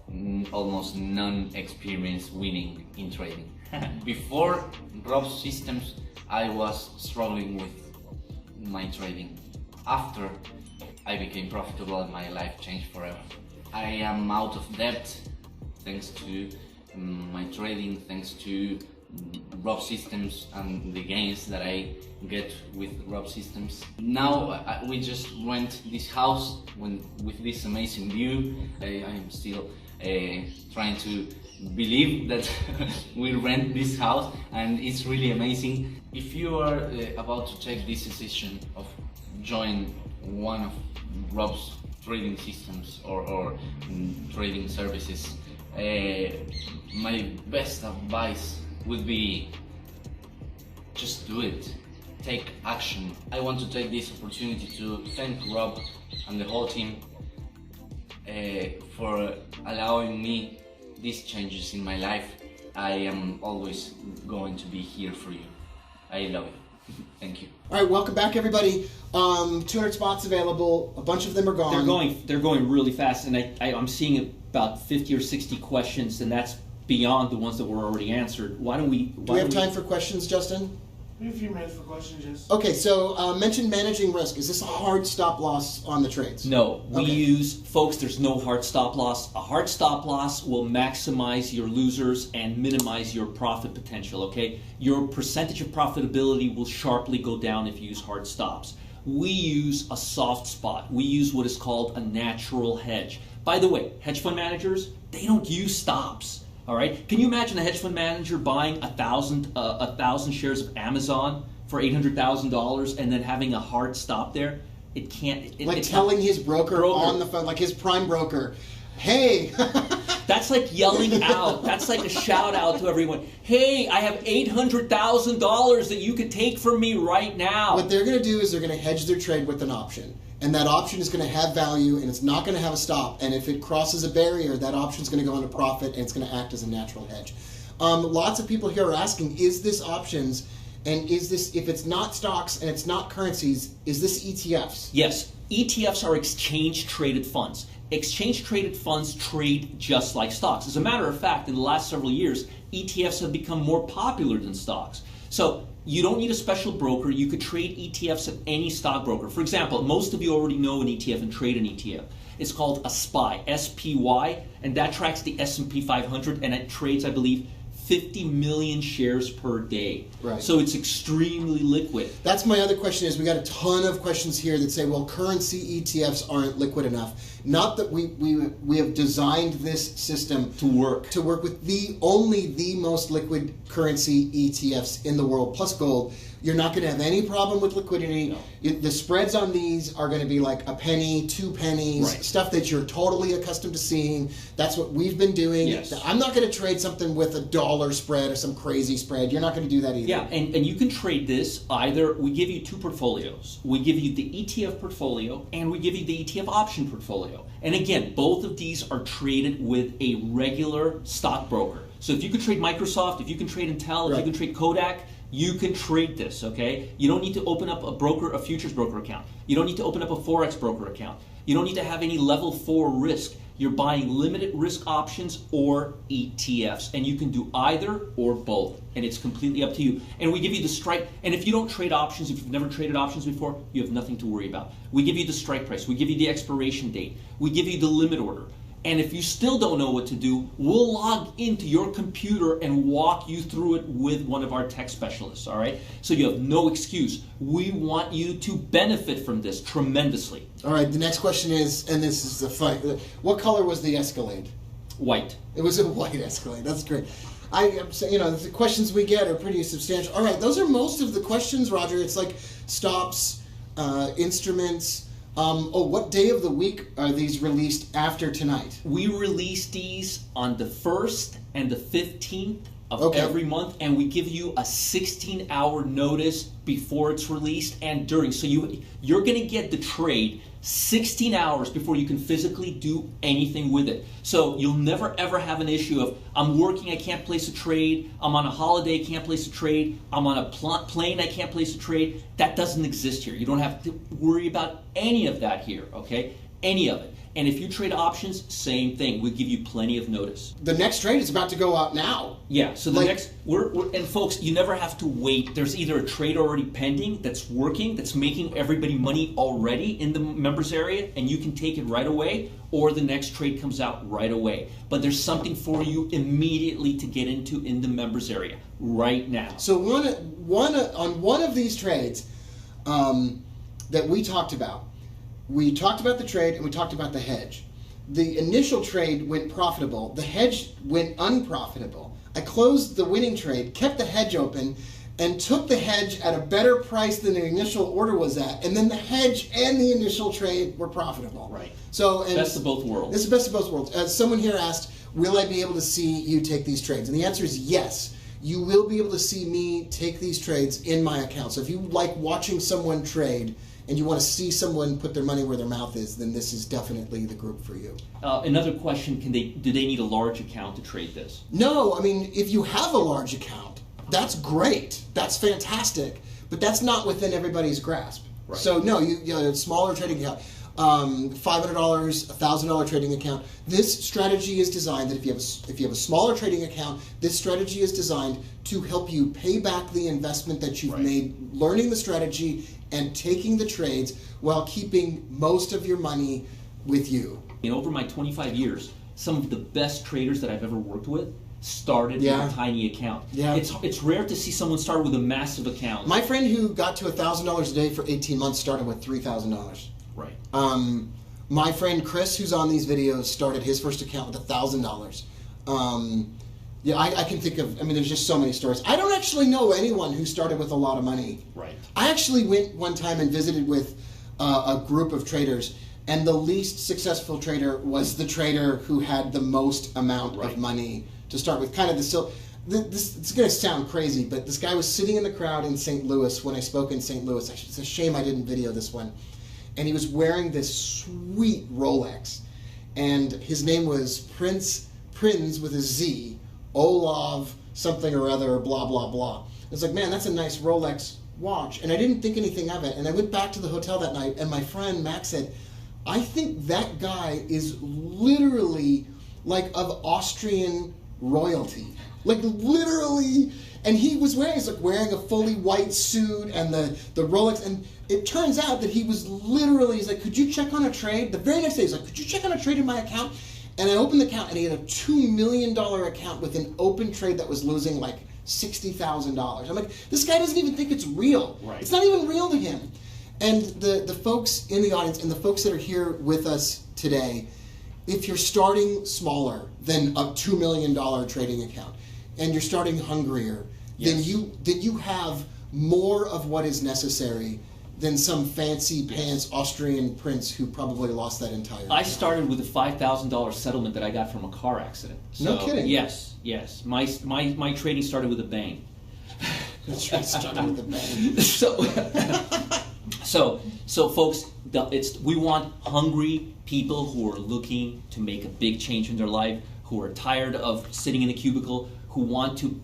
almost none experience winning in trading. Before Rob's systems, I was struggling with my trading. After I became profitable and my life changed forever. I am out of debt thanks to my trading, thanks to Rob systems and the gains that I get with Rob systems. Now we just rent this house with this amazing view. I am still trying to believe that we rent this house, and it's really amazing. If you are about to take this decision of join one of Rob's trading systems or trading services, my best advice would be just do it. Take action. I want to take this opportunity to thank Rob and the whole team for allowing me these changes in my life. I am always going to be here for you. I love it. Thank you. All right, welcome back, everybody. 200 spots available. A bunch of them are gone. They're going really fast, and I'm seeing about 50 or 60 questions, and that's beyond the ones that were already answered. Do we have time for questions, Justin? We have a few minutes for questions, yes. Okay, so mention managing risk. Is this a hard stop loss on the trades? No, we Okay. use, folks, there's no hard stop loss. A hard stop loss will maximize your losers and minimize your profit potential, okay? Your percentage of profitability will sharply go down if you use hard stops. We use a soft spot. We use what is called a natural hedge. By the way, hedge fund managers, they don't use stops. All right. Can you imagine a hedge fund manager buying 1,000 shares of Amazon for $800,000 and then having a hard stop there? It can't. It's telling his broker on the phone, like his prime broker, hey. That's like yelling out. That's like a shout out to everyone. Hey, I have $800,000 that you could take from me right now. What they're going to do is they're going to hedge their trade with an option. And that option is going to have value, and it's not going to have a stop. And if it crosses a barrier, that option is going to go into profit, and it's going to act as a natural hedge. Lots of people here are asking, is this options, and is this, if it's not stocks and it's not currencies, is this ETFs? Yes, ETFs are exchange-traded funds. Exchange-traded funds trade just like stocks. As a matter of fact, in the last several years, ETFs have become more popular than stocks. So you don't need a special broker. You could trade ETFs at any stockbroker. For example, most of you already know an ETF and trade an ETF. It's called a SPY, S-P-Y, and that tracks the S&P 500, and it trades, I believe, 50 million shares per day. Right. So it's extremely liquid. That's my other question is we got a ton of questions here that say, well, currency ETFs aren't liquid enough. Not that we have designed this system To work. with only the most liquid currency ETFs in the world, plus gold. You're not going to have any problem with liquidity. No. The spreads on these are going to be like a penny, 2 pennies, Right. stuff that you're totally accustomed to seeing. That's what we've been doing. Yes. I'm not going to trade something with $1 spread or some crazy spread. You're not going to do that either. Yeah, and you can trade this either, we give you two portfolios. We give you the ETF portfolio and we give you the ETF option portfolio. And again, both of these are traded with a regular stockbroker. So if you can trade Microsoft, if you can trade Intel, if you can trade Kodak, you can trade this, okay? You don't need to open up a futures broker account. You don't need to open up a Forex broker account. You don't need to have any level 4 risk. You're buying limited risk options or ETFs, and you can do either or both, and it's completely up to you. And we give you the strike, and if you don't trade options, if you've never traded options before, you have nothing to worry about. We give you the strike price, we give you the expiration date, we give you the limit order. And if you still don't know what to do, we'll log into your computer and walk you through it with one of our tech specialists, all right? So you have no excuse. We want you to benefit from this tremendously. All right, the next question is, and this is the fun, what color was the Escalade? White. It was a white Escalade. That's great. I'm saying, the questions we get are pretty substantial. All right, those are most of the questions, Roger. It's like stops, instruments, What day of the week are these released after tonight? We release these on the 1st and the 15th of Okay. every month, and we give you a 16-hour notice before it's released and during. So you're going to get the trade 16 hours before you can physically do anything with it. So you'll never ever have an issue of, I'm working, I can't place a trade, I'm on a holiday, can't place a trade, I'm on a plane, I can't place a trade. That doesn't exist here. You don't have to worry about any of that here, okay? Any of it. And if you trade options, same thing. We give you plenty of notice. The next trade is about to go out now. Yeah, so the Like- next, and folks, you never have to wait. There's either a trade already pending that's working, that's making everybody money already in the members area, and you can take it right away, or the next trade comes out right away. But there's something for you immediately to get into in the members area right now. So on one of these trades that we talked about the trade and we talked about the hedge. The initial trade went profitable. The hedge went unprofitable. I closed the winning trade, kept the hedge open, and took the hedge at a better price than the initial order was at. And then the hedge and the initial trade were profitable. Right. So, and Best of both worlds. This is best of both worlds. Someone here asked, will I be able to see you take these trades? And the answer is yes. You will be able to see me take these trades in my account. So if you like watching someone trade and you want to see someone put their money where their mouth is, then this is definitely the group for you. Another question, do they need a large account to trade this? No, I mean, if you have a large account, that's great. That's fantastic. But that's not within everybody's grasp. Right. So no, you know, a smaller trading account, $500, $1,000 trading account. This strategy is designed that if you have a smaller trading account, this strategy is designed to help you pay back the investment that you've Right. made learning the strategy and taking the trades while keeping most of your money with you. Over my 25 years, some of the best traders that I've ever worked with started Yeah. with a tiny account. Yeah. It's rare to see someone start with a massive account. My friend who got to $1,000 a day for 18 months started with $3,000. Right. My friend Chris, who's on these videos, started his first account with $1,000. Yeah, I can think of, I mean, there's just so many stories. I don't actually know anyone who started with a lot of money. Right. I actually went one time and visited with a group of traders, and the least successful trader was the trader who had the most amount Right. of money to start with. Kind of this is going to sound crazy, but this guy was sitting in the crowd in St. Louis when I spoke in St. Louis. It's a shame I didn't video this one. And he was wearing this sweet Rolex, and his name was Prinz with a Z, Olav something or other, blah blah blah. It's like, man, that's a nice Rolex watch, and I didn't think anything of it. And I went back to the hotel that night, and my friend Max said, I think that guy is literally like of Austrian royalty, like literally. And he was wearing a fully white suit and the Rolex, and it turns out that he was literally, he's like, could you check on a trade? The very next day he's like, could you check on a trade in my account? And I opened the account, and he had a $2 million account with an open trade that was losing like $60,000. I'm like, this guy doesn't even think it's real. Right. It's not even real to him. And the folks in the audience and the folks that are here with us today, if you're starting smaller than a $2 million trading account, and you're starting hungrier, Yes. then you have more of what is necessary than some fancy pants Austrian prince who probably lost that entire I account. started with a $5,000 settlement that I got from a car accident. No kidding. Yes. My trading started with a bang. Starting with a bang. So folks, we want hungry people who are looking to make a big change in their life, who are tired of sitting in a cubicle, who want to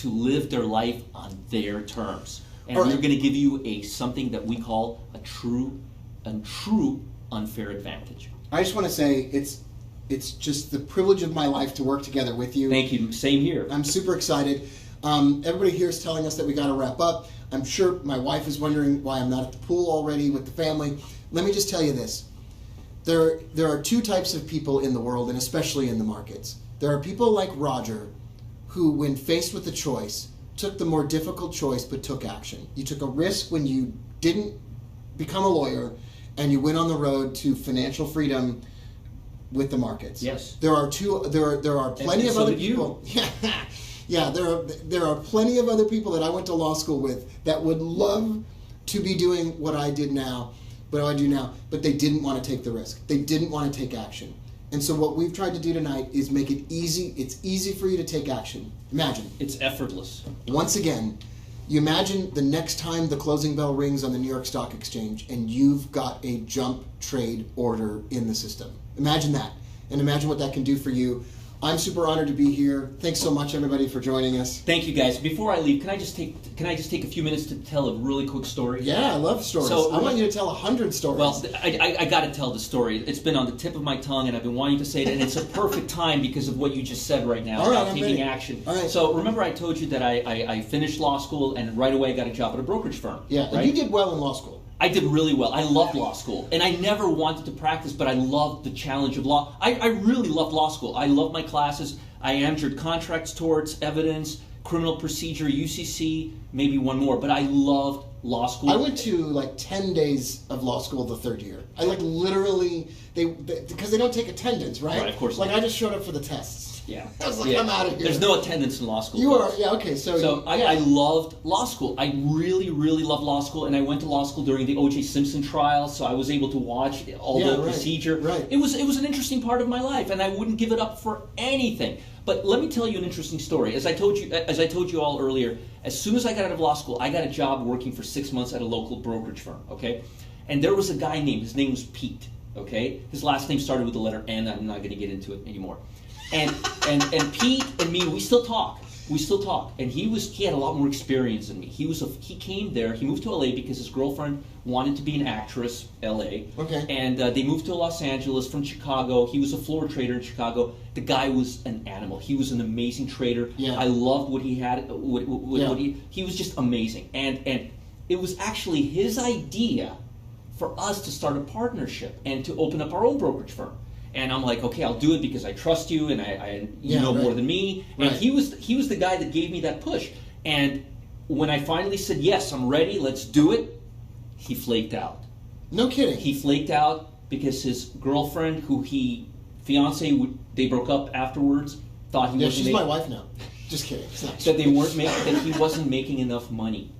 live their life on their terms. And All right. we're going to give you something that we call a true unfair advantage. I just want to say it's just the privilege of my life to work together with you. Thank you. Same here. I'm super excited. Everybody here is telling us that we got to wrap up. I'm sure my wife is wondering why I'm not at the pool already with the family. Let me just tell you this. There are two types of people in the world, and especially in the markets. There are people like Roger, who, when faced with a choice, took the more difficult choice but took action. You took a risk when you didn't become a lawyer, and you went on the road to financial freedom with the markets. Yes. There are plenty And of so other did you. people. Yeah, there are plenty of other people that I went to law school with that would love to be doing what I did now, what do I do now? But they didn't want to take the risk. They didn't want to take action. And so what we've tried to do tonight is make it easy. It's easy for you to take action. Imagine. It's effortless. Once again, you imagine the next time the closing bell rings on the New York Stock Exchange and you've got a jump trade order in the system. Imagine that. And imagine what that can do for you. I'm super honored to be here. Thanks so much, everybody, for joining us. Thank you, guys. Before I leave, can I just take a few minutes to tell a really quick story? Yeah, I love stories. So, I want you to tell 100 stories. Well, I got to tell the story. It's been on the tip of my tongue, and I've been wanting to say it, and it's a perfect time because of what you just said right now All right, about I'm taking ready. action. All right. So remember I told you that I finished law school, and right away I got a job at a brokerage firm. yeah, right? and you did well in law school. I did really well. I loved law school. And I never wanted to practice, but I loved the challenge of law. I really loved law school. I loved my classes. I entered contracts, torts, evidence, criminal procedure, UCC, maybe one more. But I loved law school. I went to like 10 days of law school the third year. I like literally, because they don't take attendance, right? Right, of course Like not. I just showed up for the tests. Yeah. I was like, Yeah. I'm out of here. There's no attendance in law school. You are, folks. yeah, okay, so So yeah. I loved law school. I really, really loved law school, and I went to law school during the O.J. Simpson trial, so I was able to watch all Yeah, the right, procedure. right. It was an interesting part of my life, and I wouldn't give it up for anything. But let me tell you an interesting story. As I told you all earlier, as soon as I got out of law school, I got a job working for 6 months at a local brokerage firm. Okay, and there was a guy his name was Pete. Okay, his last name started with the letter N. I'm not going to get into it anymore. And Pete and me, we still talk. And he had a lot more experience than me. He came there. He moved to LA because his girlfriend wanted to be an actress. LA. Okay. And they moved to Los Angeles from Chicago. He was a floor trader in Chicago. The guy was an animal. He was an amazing trader. Yeah. I loved what he had. Yeah. What he was just amazing. And it was actually his idea for us to start a partnership and to open up our own brokerage firm. And I'm like, okay, I'll do it because I trust you, and you Yeah, know right. more than me. And Right. he was the guy that gave me that push. And when I finally said yes, I'm ready, let's do it, he flaked out. No kidding. He flaked out because his girlfriend, they broke up afterwards, thought he yeah, wasn't she's my wife now. Just kidding. It's not that he wasn't making enough money.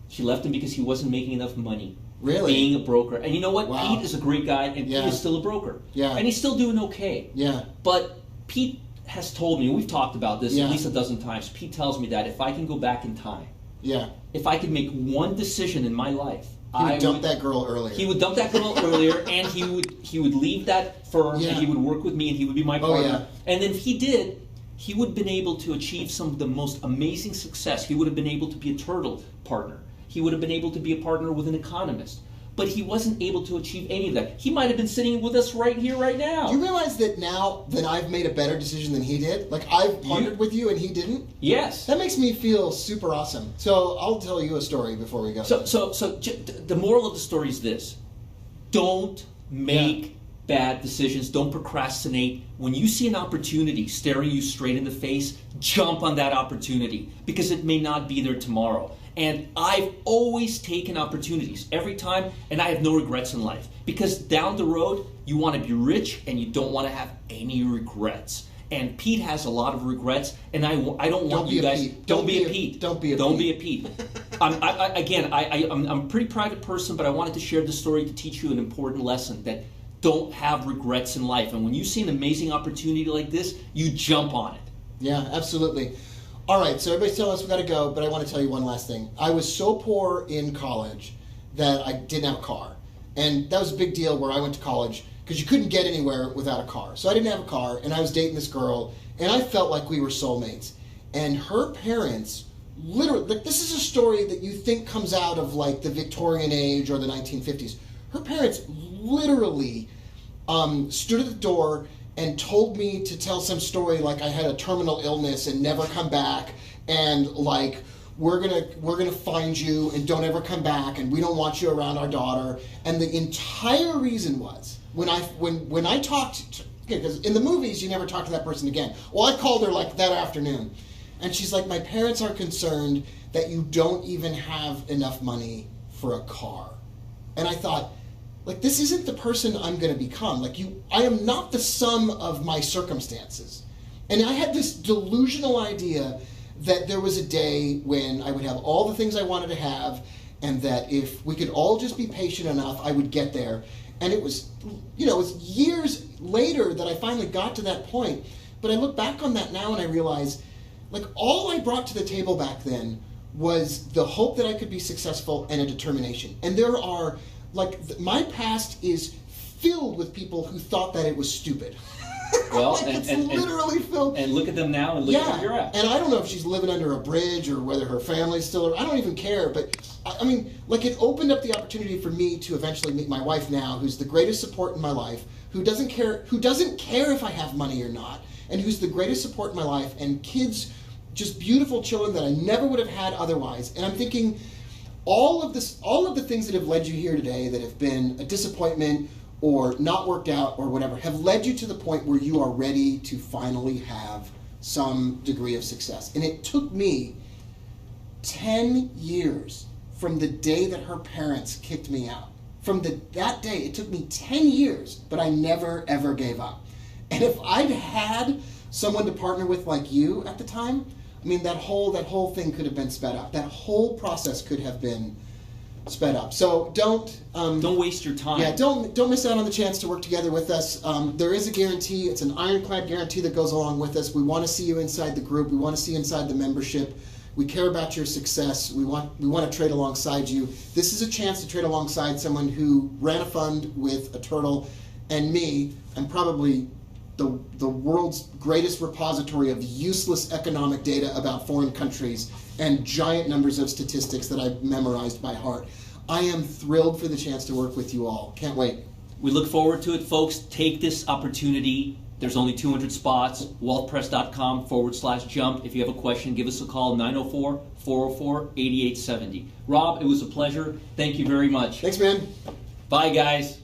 She left him because he wasn't making enough money. Really? Being a broker. And you know what? Wow. Pete is a great guy, and Yeah. Pete is still a broker. Yeah. And he's still doing okay. Yeah. But Pete has told me, and we've talked about this Yeah. at least a dozen times, Pete tells me that if I can go back in time, Yeah. if I could make one decision in my life, He would dump that girl earlier. He would dump that girl earlier, and he would leave that firm, Yeah. and he would work with me, and he would be my Oh, partner. yeah. And then if he did, he would have been able to achieve some of the most amazing success. He would have been able to be a turtle partner. He would have been able to be a partner with an economist. But he wasn't able to achieve any of that. He might have been sitting with us right here, right now. Do you realize that now that I've made a better decision than he did? Like I've partnered with you and he didn't? Yes. That makes me feel super awesome. So I'll tell you a story before we go. So the moral of the story is this: don't make bad decisions. Don't procrastinate. When you see an opportunity staring you straight in the face, jump on that opportunity because it may not be there tomorrow. And I've always taken opportunities every time, and I have no regrets in life because down the road you want to be rich and you don't want to have any regrets. And Pete has a lot of regrets, and I don't want you guys. Don't be a Pete. Don't be a Pete. I'm a pretty private person, but I wanted to share this story to teach you an important lesson that don't have regrets in life. And when you see an amazing opportunity like this, you jump on it. Yeah, absolutely. All right, so everybody's telling us we got to go, but I want to tell you one last thing. I was so poor in college that I didn't have a car. And that was a big deal where I went to college because you couldn't get anywhere without a car. So I didn't have a car, and I was dating this girl, and I felt like we were soulmates. And her parents literally, like, this is a story that you think comes out of like the Victorian age or the 1950s. Her parents literally stood at the door and told me to tell some story like I had a terminal illness and never come back, and like we're gonna find you and don't ever come back, and we don't want you around our daughter. And the entire reason was when I talked, because in the movies you never talk to that person again. Well, I called her like that afternoon, and she's like, my parents are concerned that you don't even have enough money for a car. And I thought, like, this isn't the person I'm going to become. Like, I am not the sum of my circumstances. And I had this delusional idea that there was a day when I would have all the things I wanted to have, and that if we could all just be patient enough, I would get there. And it was, it was years later that I finally got to that point. But I look back on that now and I realize, like, all I brought to the table back then was the hope that I could be successful and a determination. And there are, my past is filled with people who thought that it was stupid. Well, it's literally filled. And look at them now and look at where you're at. And I don't know if she's living under a bridge or whether her family's still, I don't even care. But I mean, it opened up the opportunity for me to eventually meet my wife now, who's the greatest support in my life, who doesn't care if I have money or not, and who's the greatest support in my life, and kids, just beautiful children that I never would have had otherwise. And I'm thinking, all of the things that have led you here today that have been a disappointment or not worked out or whatever, have led you to the point where you are ready to finally have some degree of success. And it took me 10 years from the day that her parents kicked me out. From that day, it took me 10 years, but I never, ever gave up. And if I'd had someone to partner with like you at the time, I mean, that whole thing could have been sped up. That whole process could have been sped up. So don't waste your time. Yeah, don't miss out on the chance to work together with us. There is a guarantee. It's an ironclad guarantee that goes along with us. We want to see you inside the group. We want to see you inside the membership. We care about your success. We want to trade alongside you. This is a chance to trade alongside someone who ran a fund with a turtle and me. I'm probably the world's greatest repository of useless economic data about foreign countries and giant numbers of statistics that I've memorized by heart. I am thrilled for the chance to work with you all. Can't wait. We look forward to it, folks. Take this opportunity. There's only 200 spots. wealthpress.com/jump. If you have a question, give us a call, 904-404-8870. Rob, it was a pleasure. Thank you very much. Thanks, man. Bye, guys.